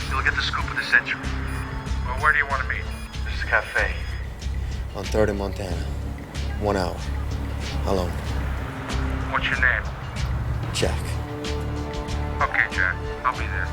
Speaker 18: you'll get the scoop of the century. Well, where do you want to meet? This is a cafe.
Speaker 10: On 3rd and Montana. 1 hour. Alone.
Speaker 18: What's your name?
Speaker 10: Jack.
Speaker 18: Okay, Jack. I'll be there.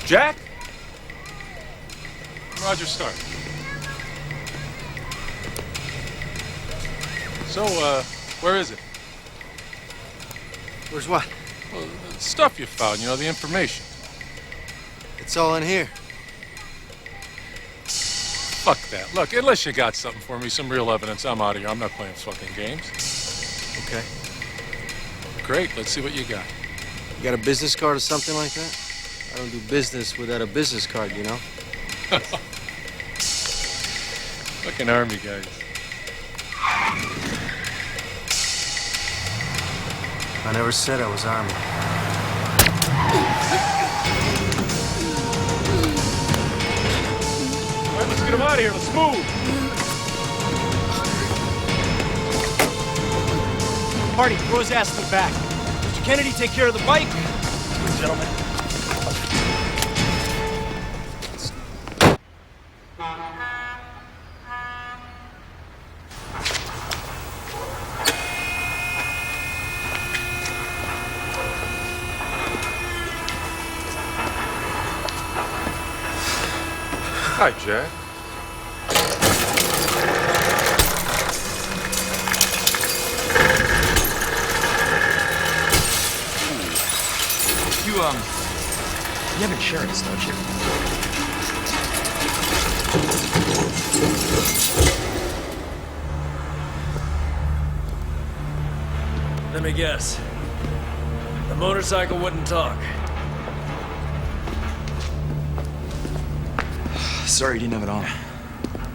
Speaker 17: Jack? Roger Stark. So, where is it?
Speaker 10: Where's what?
Speaker 17: Well, the stuff you found, you know, the information.
Speaker 10: It's all in here.
Speaker 17: Fuck that. Look, unless you got something for me, some real evidence, I'm out of here. I'm not playing fucking games.
Speaker 10: Okay.
Speaker 17: Great, let's see what you got.
Speaker 10: You got a business card or something like that? I don't do business without a business card, you know?
Speaker 3: Fucking army guys.
Speaker 10: I never said I was Army.
Speaker 3: All right, let's get him out of here. Let's move.
Speaker 2: Party, throw his ass in the back. Mr. Kennedy, take care of the bike. Gentlemen.
Speaker 3: Hi, Jack.
Speaker 19: You have insurance, don't you?
Speaker 2: Let me guess. The motorcycle wouldn't talk.
Speaker 19: Sorry, you didn't have it on.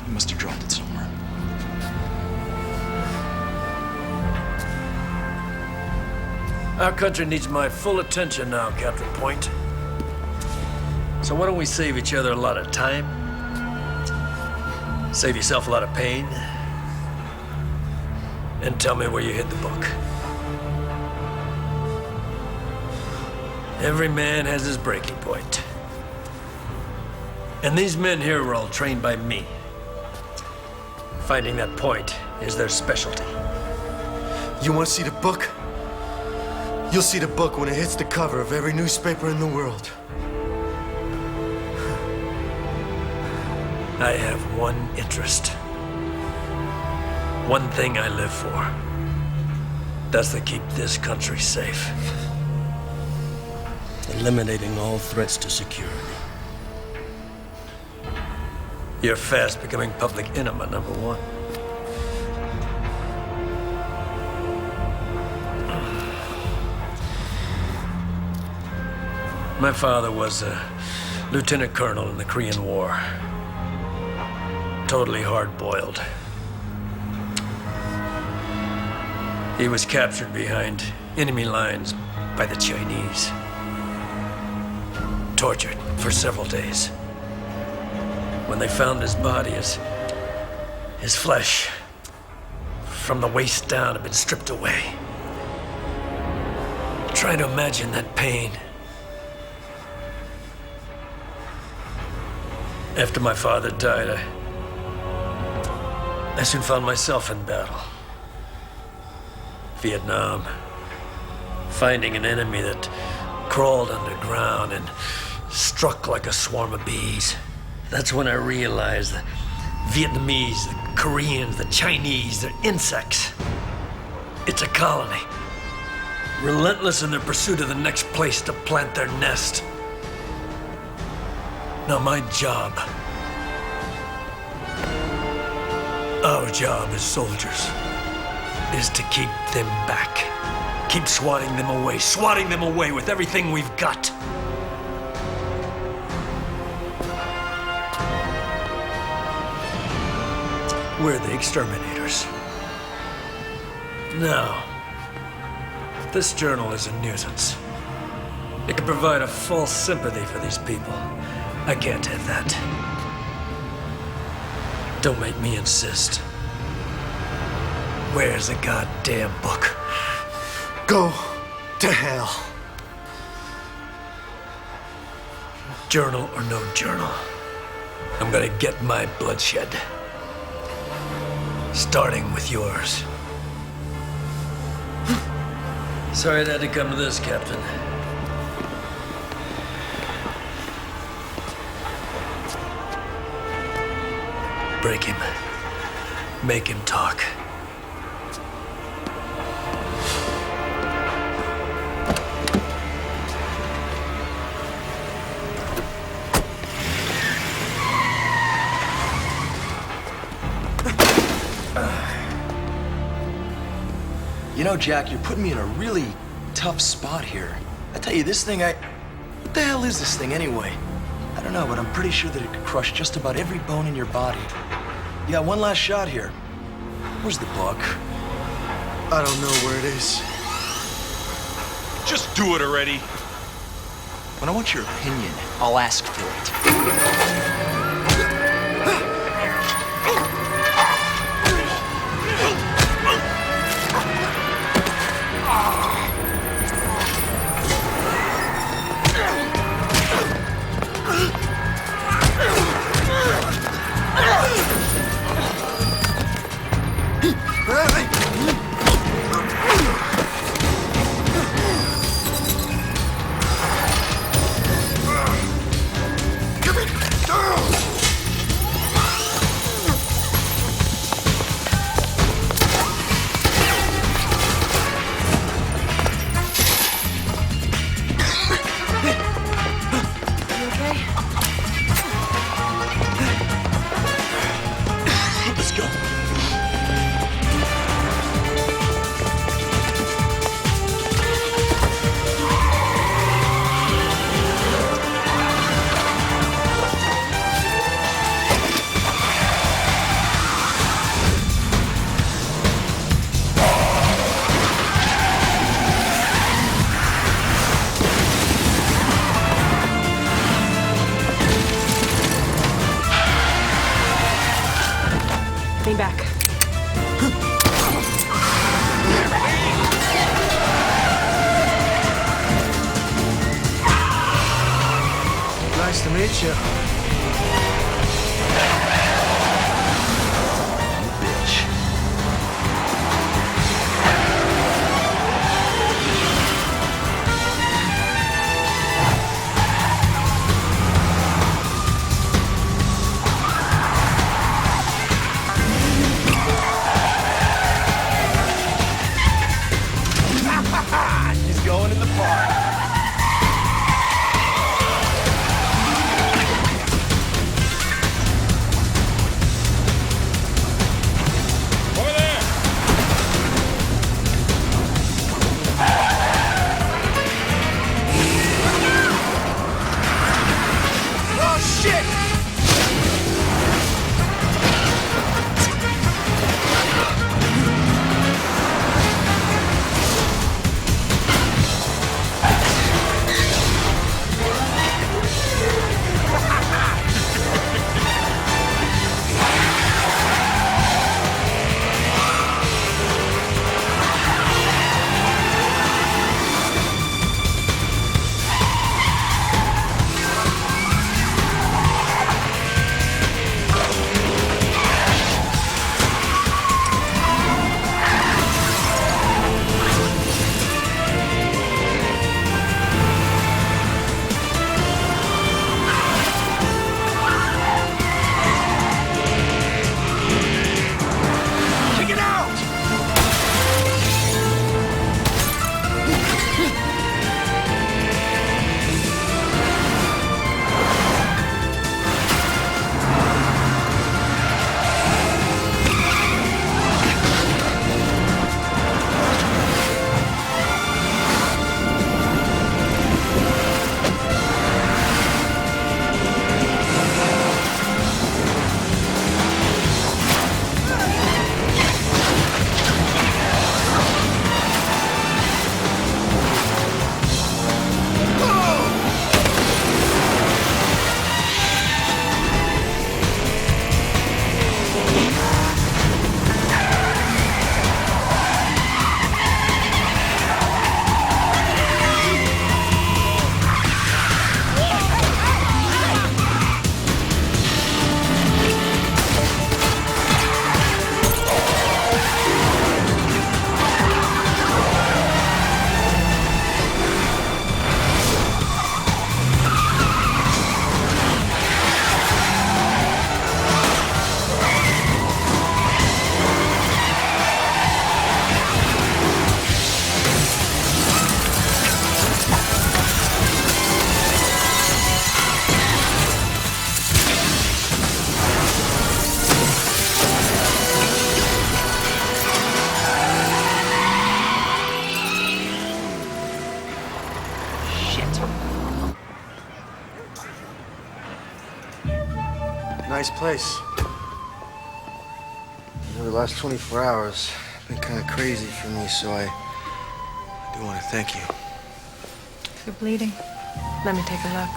Speaker 19: You must have dropped it somewhere.
Speaker 2: Our country needs my full attention now, Captain Point. So why don't we save each other a lot of time? Save yourself a lot of pain? And tell me where you hid the book. Every man has his breaking point. And these men here were all trained by me. Finding that point is their specialty.
Speaker 10: You want to see the book? You'll see the book when it hits the cover of every newspaper in the world.
Speaker 2: I have one interest. One thing I live for. That's to keep this country safe. Eliminating all threats to security. You're fast becoming public enema number one. My father was a lieutenant colonel in the Korean War. Totally hard-boiled. He was captured behind enemy lines by the Chinese. Tortured for several days. When they found his body, his flesh from the waist down had been stripped away. Try to imagine that pain. After my father died, I soon found myself in battle. Vietnam. Finding an enemy that crawled underground and struck like a swarm of bees. That's when I realized the Vietnamese, the Koreans, the Chinese, they're insects. It's a colony. Relentless in their pursuit of the next place to plant their nest. Now my job, our job as soldiers, is to keep them back. Keep swatting them away with everything we've got. We're the exterminators. Now, this journal is a nuisance. It can provide a false sympathy for these people. I can't have that. Don't make me insist. Where's the goddamn book?
Speaker 10: Go to hell.
Speaker 2: Journal or no journal, I'm gonna get my bloodshed. Starting with yours. Sorry it had to come to this, Captain. Break him. Make him talk.
Speaker 19: You know, Jack, you're putting me in a really tough spot here. I tell you, this thing, What the hell is this thing anyway? I don't know, but I'm pretty sure that it could crush just about every bone in your body. You got one last shot here. Where's the book?
Speaker 10: I don't know where it is.
Speaker 19: Just do it already. When I want your opinion, I'll ask for it. Let's go.
Speaker 15: Lean back.
Speaker 7: Nice to meet you.
Speaker 19: Bitch. He's going in the park.
Speaker 10: nice place. You know, the last 24 hours have been kind of crazy for me, so I do want to thank you.
Speaker 15: If you're bleeding, let me take a look.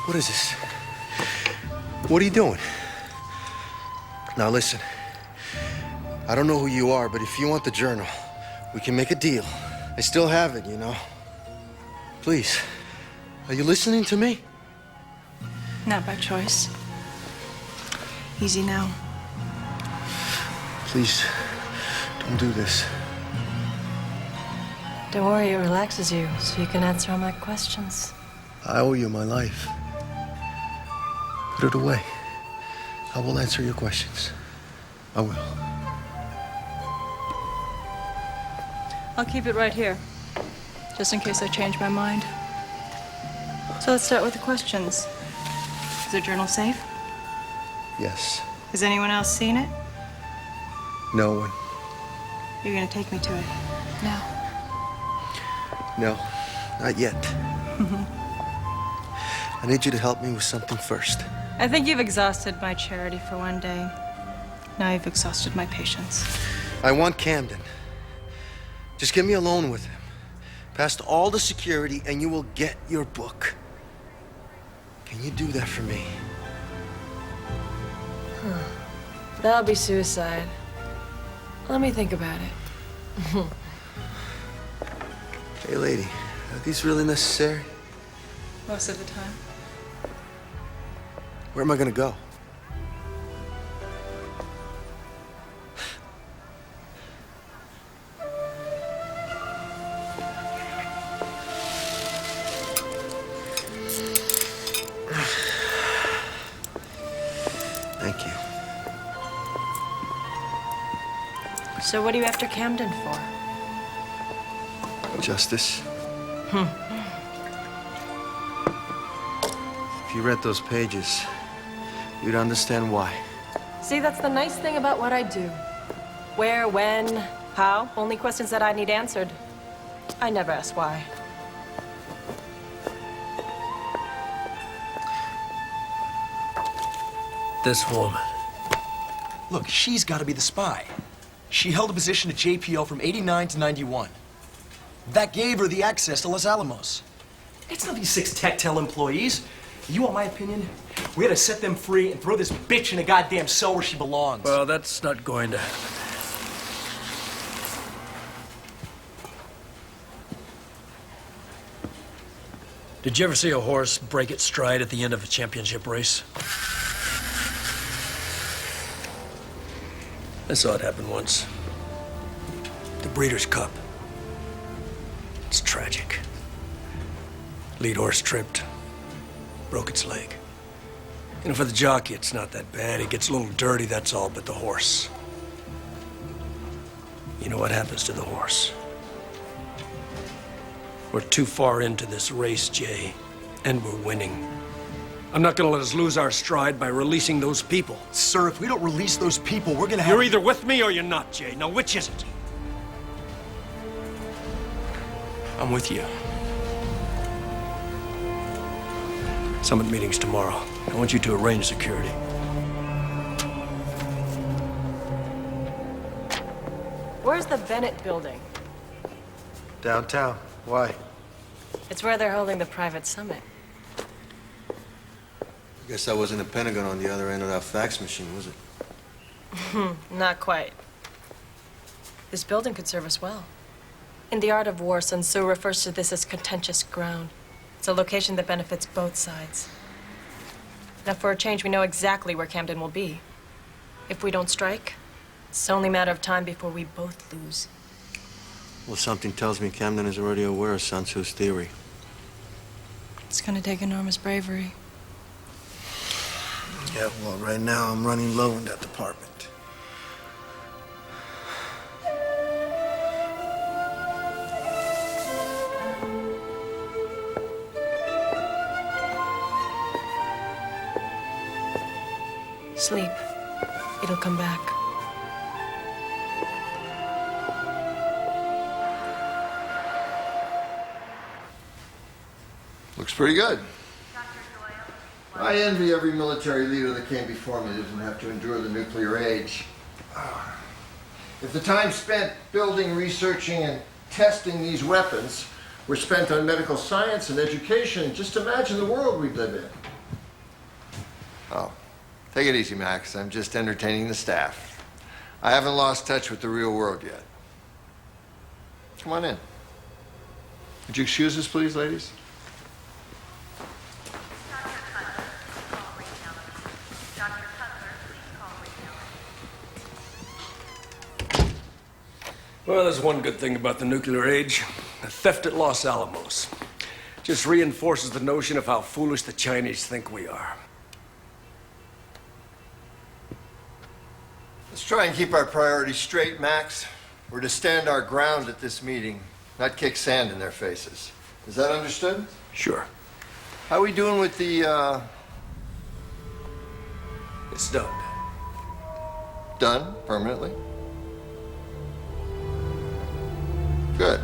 Speaker 10: What is this? What are you doing? Now listen, I don't know who you are, but if you want the journal, we can make a deal. I still have it, you know. Please, are you listening to me?
Speaker 15: Not by choice. Easy now.
Speaker 10: Please, don't do this.
Speaker 15: Don't worry, it relaxes you, so you can answer all my questions.
Speaker 10: I owe you my life. Put it away. I will answer your questions. I will.
Speaker 15: I'll keep it right here, just in case I change my mind. So let's start with the questions. Is the journal safe?
Speaker 10: Yes.
Speaker 15: Has anyone else seen it?
Speaker 10: No one.
Speaker 15: You're gonna take me to it now.
Speaker 10: No, not yet. I need you to help me with something first.
Speaker 15: I think you've exhausted my charity for one day. Now you've exhausted my patience.
Speaker 10: I want Camden. Just get me alone with him. Past all the security, and you will get your book. Can you do that for me?
Speaker 15: That'll be suicide. Let me think about it.
Speaker 10: Hey, lady, are these really necessary?
Speaker 15: Most of the time.
Speaker 10: Where am I gonna go? Thank you.
Speaker 15: So what are you after Camden for?
Speaker 10: Justice. If you read those pages, you'd understand why.
Speaker 15: See, that's the nice thing about what I do. Where, when, how, only questions that I need answered. I never ask why.
Speaker 19: This woman. Look, she's got to be the spy. She held a position at JPL from 89 to 91. That gave her the access to Los Alamos. It's not these 6 Tectel employees. You want my opinion? We gotta set them free and throw this bitch in a goddamn cell where she belongs.
Speaker 2: Well, that's not going to happen. Did you ever see a horse break its stride at the end of a championship race? I saw it happen once. The Breeders' Cup. It's tragic. Lead horse tripped, broke its leg. You know, for the jockey, it's not that bad. He gets a little dirty, that's all, but the horse. You know what happens to the horse? We're too far into this race, Jay, and we're winning. I'm not gonna let us lose our stride by releasing those people.
Speaker 19: Sir, if we don't release those people, we're gonna have...
Speaker 2: You're either with me or you're not, Jay. Now, which is it? I'm with you. Summit meeting's tomorrow. I want you to arrange security.
Speaker 15: Where's the Bennett building?
Speaker 10: Downtown. Why?
Speaker 15: It's where they're holding the private summit.
Speaker 10: I guess that wasn't the Pentagon on the other end of that fax machine, was it?
Speaker 15: Not quite. This building could serve us well. In the art of war, Sun Tzu refers to this as contentious ground. It's a location that benefits both sides. Now, for a change, we know exactly where Camden will be. If we don't strike, it's only a matter of time before we both lose.
Speaker 10: Well, something tells me Camden is already aware of Sun Tzu's theory.
Speaker 15: It's gonna take enormous bravery.
Speaker 10: Yeah, well, right now I'm running low in that department.
Speaker 15: Sleep. It'll come back.
Speaker 1: Looks pretty good. I envy every military leader that came before me that didn't have to endure the nuclear age. If the time spent building, researching, and testing these weapons were spent on medical science and education, just imagine the world we'd live in. Oh, take it easy, Max. I'm just entertaining the staff. I haven't lost touch with the real world yet. Come on in. Would you excuse us, please, ladies?
Speaker 2: Well, there's one good thing about the nuclear age. The theft at Los Alamos. Just reinforces the notion of how foolish the Chinese think we are.
Speaker 1: Let's try and keep our priorities straight, Max. We're to stand our ground at this meeting, not kick sand in their faces. Is that understood?
Speaker 2: Sure.
Speaker 1: How are we doing with the,
Speaker 2: It's done.
Speaker 1: Done? Permanently? Good.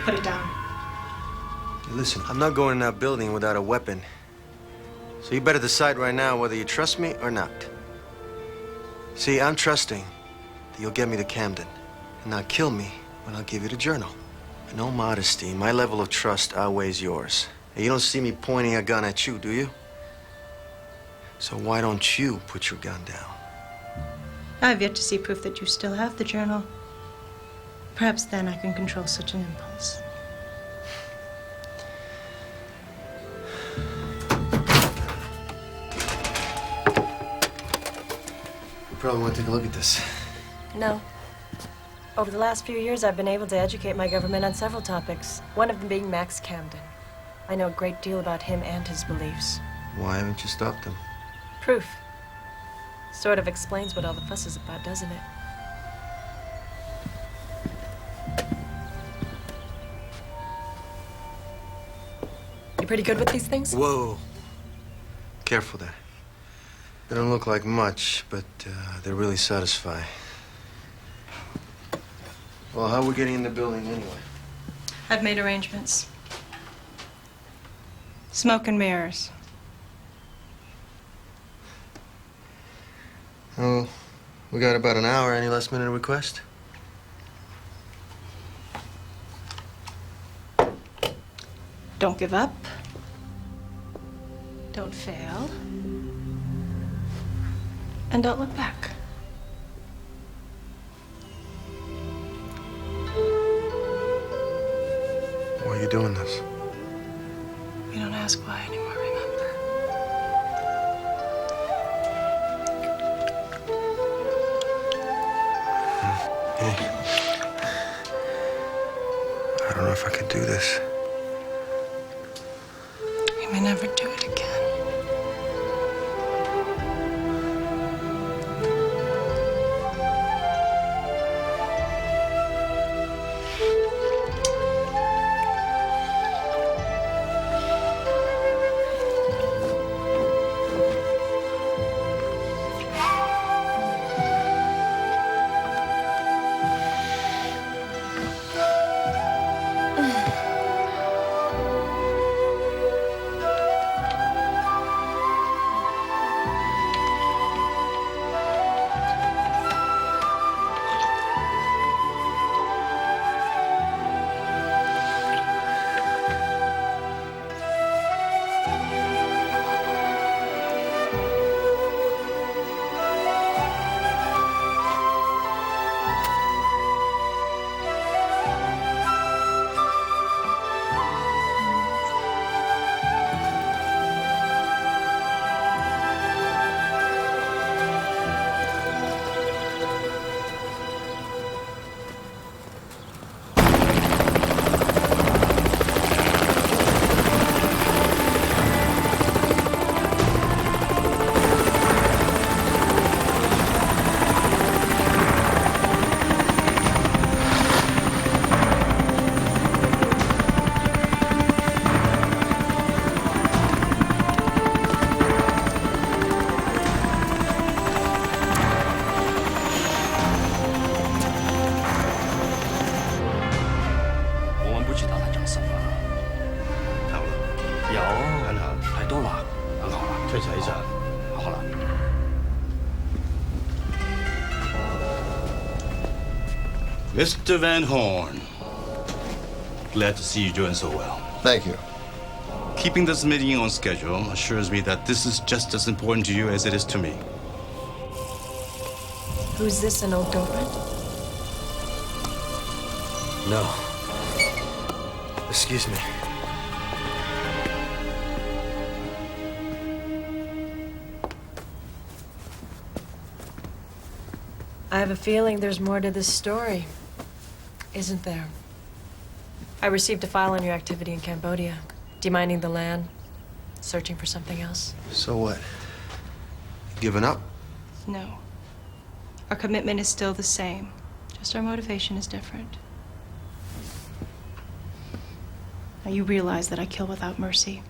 Speaker 15: Put it down.
Speaker 10: Hey, listen, I'm not going in that building without a weapon. So you better decide right now whether you trust me or not. See, I'm trusting that you'll get me to Camden and not kill me when I'll give you the journal. In all modesty, my level of trust outweighs yours. And you don't see me pointing a gun at you, do you? So why don't you put your gun down?
Speaker 4: I've yet to see proof that you still have the journal. Perhaps then I can control such an impulse.
Speaker 10: You probably want to take a look at this.
Speaker 15: No. Over the last few years, I've been able to educate my government on several topics, one of them being Max Camden. I know a great deal about him and his beliefs.
Speaker 10: Why haven't you stopped him?
Speaker 15: Proof. Sort of explains what all the fuss is about, doesn't it? You pretty good with these things?
Speaker 10: Whoa. Careful there. They don't look like much, but they really satisfy. Well, how are we getting in the building anyway?
Speaker 4: I've made arrangements. Smoke and mirrors.
Speaker 10: Oh, we got about an hour. Any last minute request?
Speaker 4: Don't give up. Don't fail. And don't look back.
Speaker 10: Why are you doing this?
Speaker 4: You don't ask why anymore, remember?
Speaker 10: Hey. I don't know if I could do this.
Speaker 4: You may never do it again.
Speaker 13: Mr. Van Horn, glad to see you doing so well.
Speaker 1: Thank you.
Speaker 13: Keeping this meeting on schedule assures me that this is just as important to you as it is to me.
Speaker 15: Who's this, an old girlfriend?
Speaker 10: No. Excuse me.
Speaker 15: I have a feeling there's more to this story, isn't there? I received a file on your activity in Cambodia, demining the land, searching for something else.
Speaker 10: So what? Giving up?
Speaker 4: No. Our commitment is still the same, just our motivation is different. Now you realize that I kill without mercy.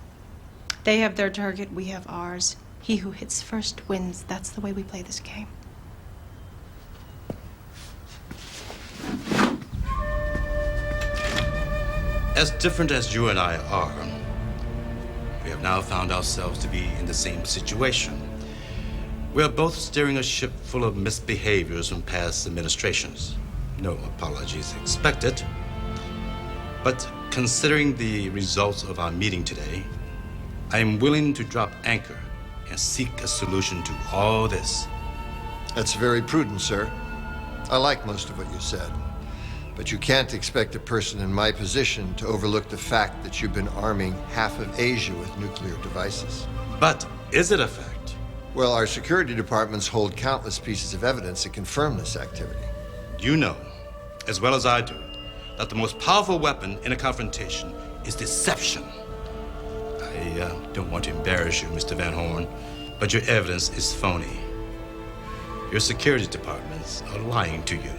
Speaker 4: They have their target, we have ours. He who hits first wins. That's the way we play this game.
Speaker 13: As different as you and I are, we have now found ourselves to be in the same situation. We are both steering a ship full of misbehaviors from past administrations. No apologies expected. But considering the results of our meeting today, I am willing to drop anchor and seek a solution to all this.
Speaker 1: That's very prudent, sir. I like most of what you said. But you can't expect a person in my position to overlook the fact that you've been arming half of Asia with nuclear devices.
Speaker 13: But is it a fact?
Speaker 1: Well, our security departments hold countless pieces of evidence that confirm this activity.
Speaker 13: You know, as well as I do, that the most powerful weapon in a confrontation is deception. I don't want to embarrass you, Mr. Van Horn, but your evidence is phony. Your security departments are lying to you.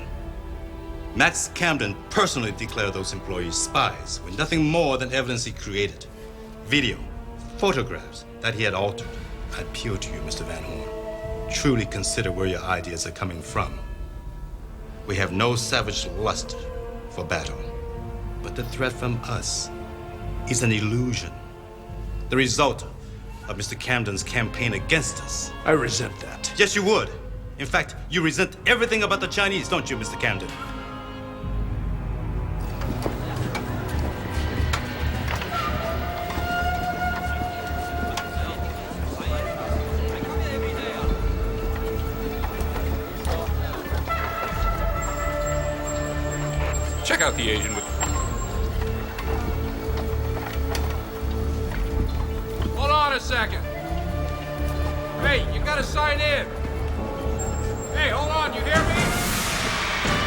Speaker 13: Max Camden personally declared those employees spies with nothing more than evidence he created. Video, photographs that he had altered. I appeal to you, Mr. Van Horn. Truly consider where your ideas are coming from. We have no savage lust for battle, but the threat from us is an illusion. The result of Mr. Camden's campaign against us.
Speaker 2: I resent that.
Speaker 13: Yes, you would. In fact, you resent everything about the Chinese, don't you, Mr. Camden?
Speaker 22: Check out the Asian with... Hold on a second. Hey, you gotta sign in. Hey, hold on, you hear me?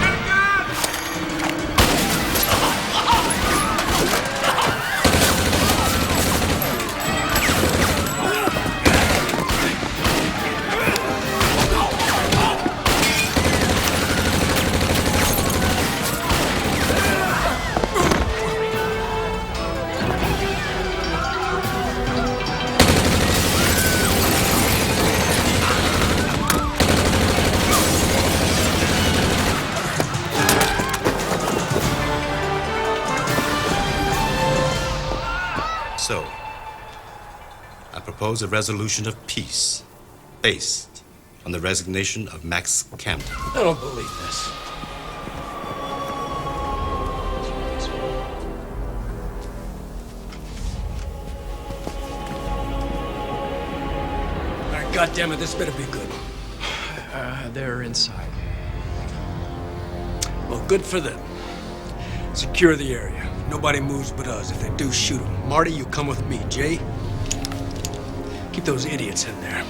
Speaker 22: Get a gun!
Speaker 13: So, I propose a resolution of peace based on the resignation of Max Camden.
Speaker 2: I don't believe this. All right, goddammit, this better be good.
Speaker 3: They're inside.
Speaker 2: Well, good for them. Secure the area. Nobody moves but us. If they do, shoot them. Marty, you come with me. Jay, keep those idiots in there.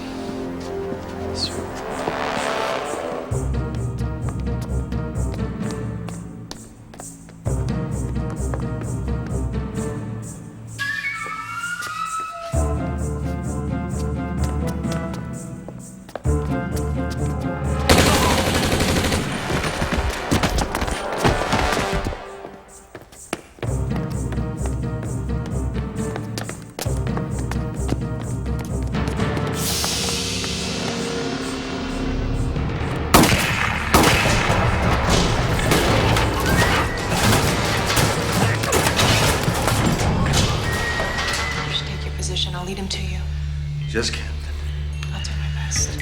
Speaker 4: I'll lead him to you.
Speaker 10: Just Camden.
Speaker 4: I'll do my best.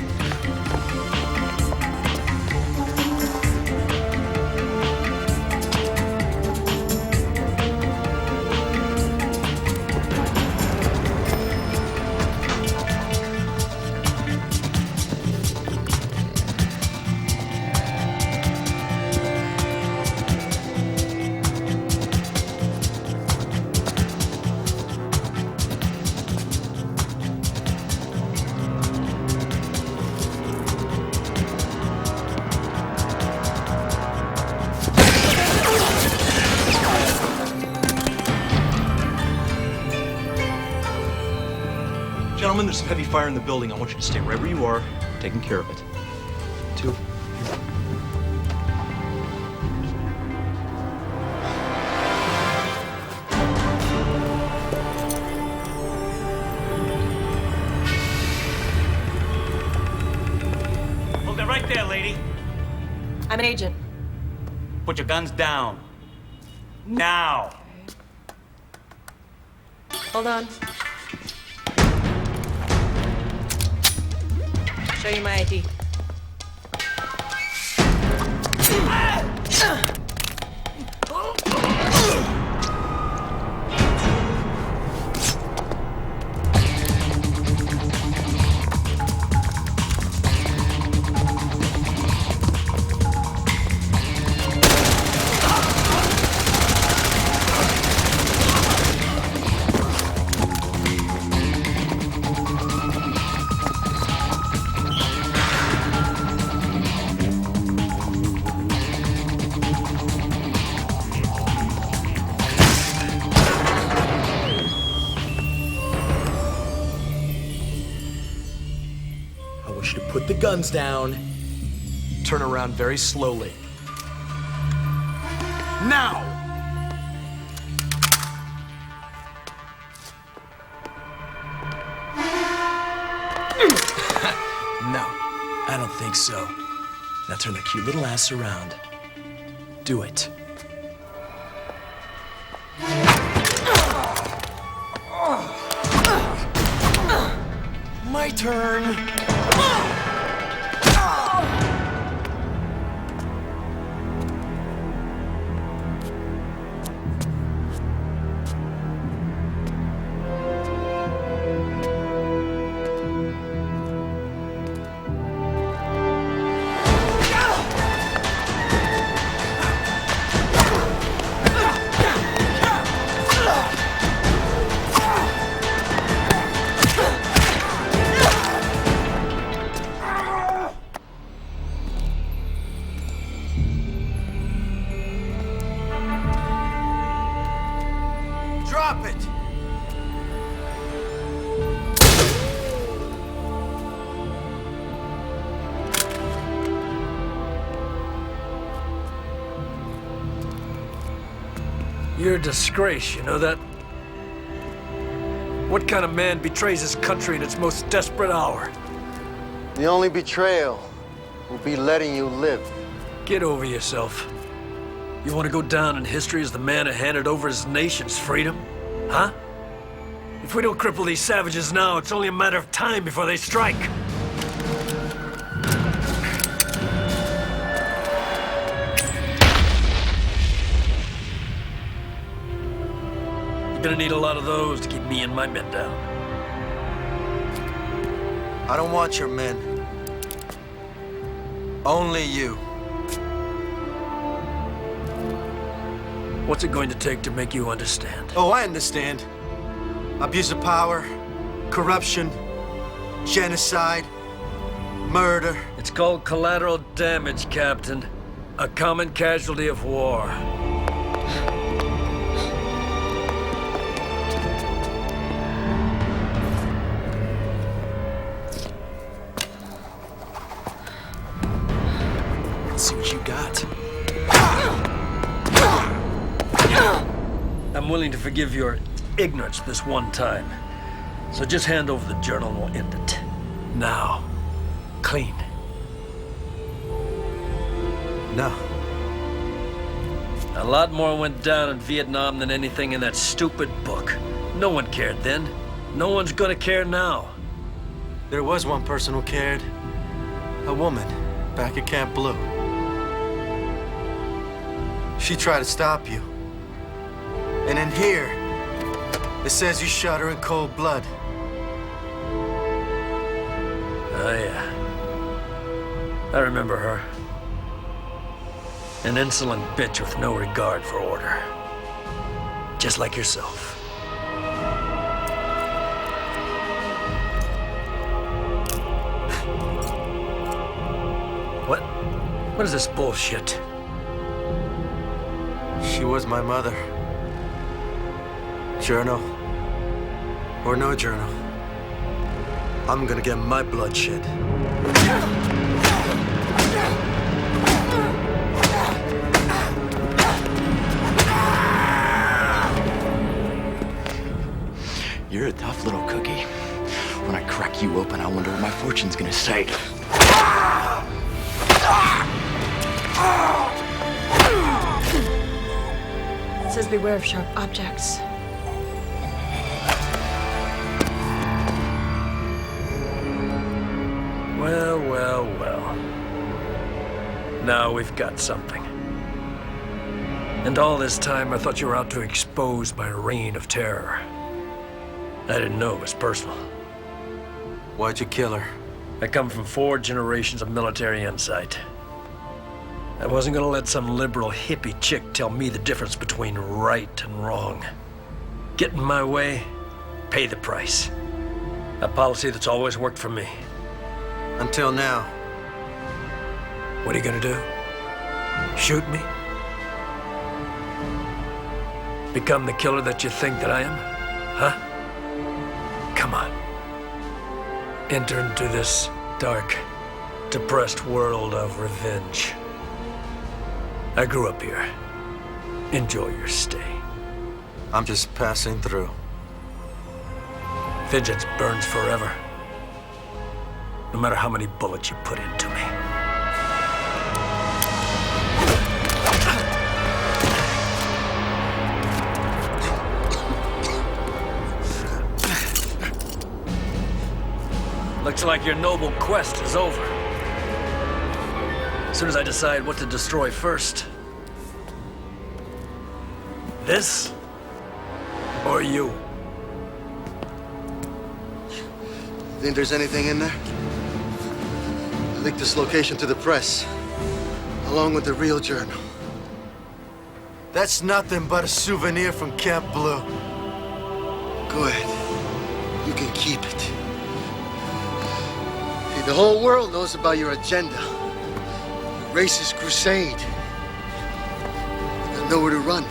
Speaker 19: Gentlemen, there's some heavy fire in the building. I want you to stay right where you are, taking care of it. 2.
Speaker 21: Hold it right there, lady.
Speaker 15: I'm an agent.
Speaker 21: Put your guns down. Now.
Speaker 15: Hold on. Show you my ID.
Speaker 19: I want you to put the guns down. Turn around very slowly. Now! No, I don't think so. Now turn the cute little ass around. Do it. My turn.
Speaker 10: Drop it!
Speaker 2: You're a disgrace, you know that? What kind of man betrays his country in its most desperate hour?
Speaker 10: The only betrayal will be letting you live.
Speaker 2: Get over yourself. You want to go down in history as the man who handed over his nation's freedom? Huh? If we don't cripple these savages now, it's only a matter of time before they strike. You're gonna need a lot of those to keep me and my men down.
Speaker 10: I don't want your men. Only you.
Speaker 2: What's it going to take to make you understand?
Speaker 10: Oh, I understand. Abuse of power, corruption, genocide, murder.
Speaker 2: It's called collateral damage, Captain. A common casualty of war.
Speaker 19: Let's see what you got.
Speaker 2: I'm willing to forgive your ignorance this one time. So just hand over the journal and we'll end it. Now. Clean.
Speaker 10: No.
Speaker 2: A lot more went down in Vietnam than anything in that stupid book. No one cared then. No one's gonna care now.
Speaker 10: There was one person who cared. A woman back at Camp Blue. She tried to stop you. And in here, it says you shot her in cold blood.
Speaker 2: Oh, yeah. I remember her. An insolent bitch with no regard for order. Just like yourself. What is this bullshit?
Speaker 10: She was my mother. Journal or no journal,
Speaker 2: I'm gonna get my bloodshed.
Speaker 19: You're a tough little cookie. When I crack you open, I wonder what my fortune's gonna say.
Speaker 15: It says beware of sharp objects.
Speaker 2: Well, well, well. Now we've got something. And all this time, I thought you were out to expose my reign of terror. I didn't know it was personal.
Speaker 10: Why'd you kill her?
Speaker 2: I come from 4 generations of military insight. I wasn't gonna let some liberal hippie chick tell me the difference between right and wrong. Get in my way, pay the price. A policy that's always worked for me.
Speaker 10: Until now.
Speaker 2: What are you gonna do? Shoot me? Become the killer that you think that I am? Huh? Come on. Enter into this dark, depressed world of revenge. I grew up here. Enjoy your stay.
Speaker 10: I'm just passing through.
Speaker 2: Vengeance burns forever. No matter how many bullets you put into me. Looks like your noble quest is over. As soon as I decide what to destroy first. This or you?
Speaker 10: Think there's anything in there? I leaked this location to the press, along with the real journal. That's nothing but a souvenir from Camp Blue. Go ahead. You can keep it. See, the whole world knows about your agenda. Your racist crusade. You got nowhere to run.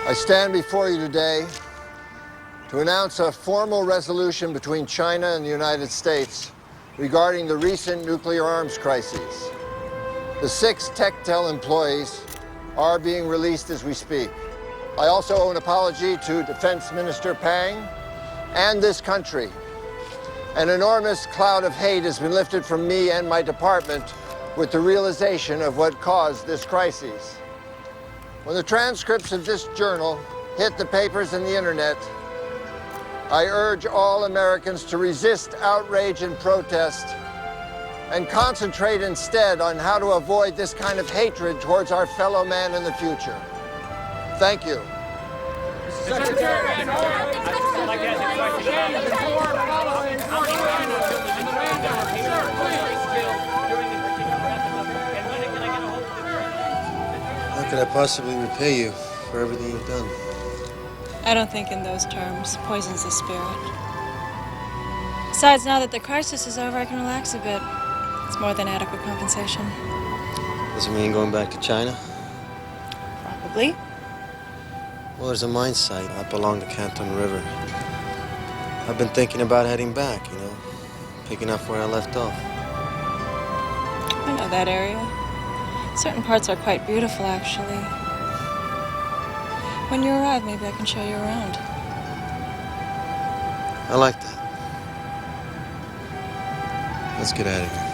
Speaker 1: I stand before you today to announce a formal resolution between China and the United States regarding the recent nuclear arms crises. The 6 Techtel employees are being released as we speak. I also owe an apology to Defense Minister Pang and this country. An enormous cloud of hate has been lifted from me and my department with the realization of what caused this crisis. When the transcripts of this journal hit the papers and the internet, I urge all Americans to resist outrage and protest and concentrate instead on how to avoid this kind of hatred towards our fellow man in the future. Thank you.
Speaker 10: How could I possibly repay you for everything you've done?
Speaker 4: I don't think in those terms. Poison's the spirit. Besides, now that the crisis is over, I can relax a bit. It's more than adequate compensation.
Speaker 10: Does it mean going back to China?
Speaker 4: Probably.
Speaker 10: Well, there's a mine site up along the Canton River. I've been thinking about heading back, you know, picking up where I left off.
Speaker 4: I know that area. Certain parts are quite beautiful, actually. When you arrive, maybe I can show you around.
Speaker 10: I like that. Let's get out of here.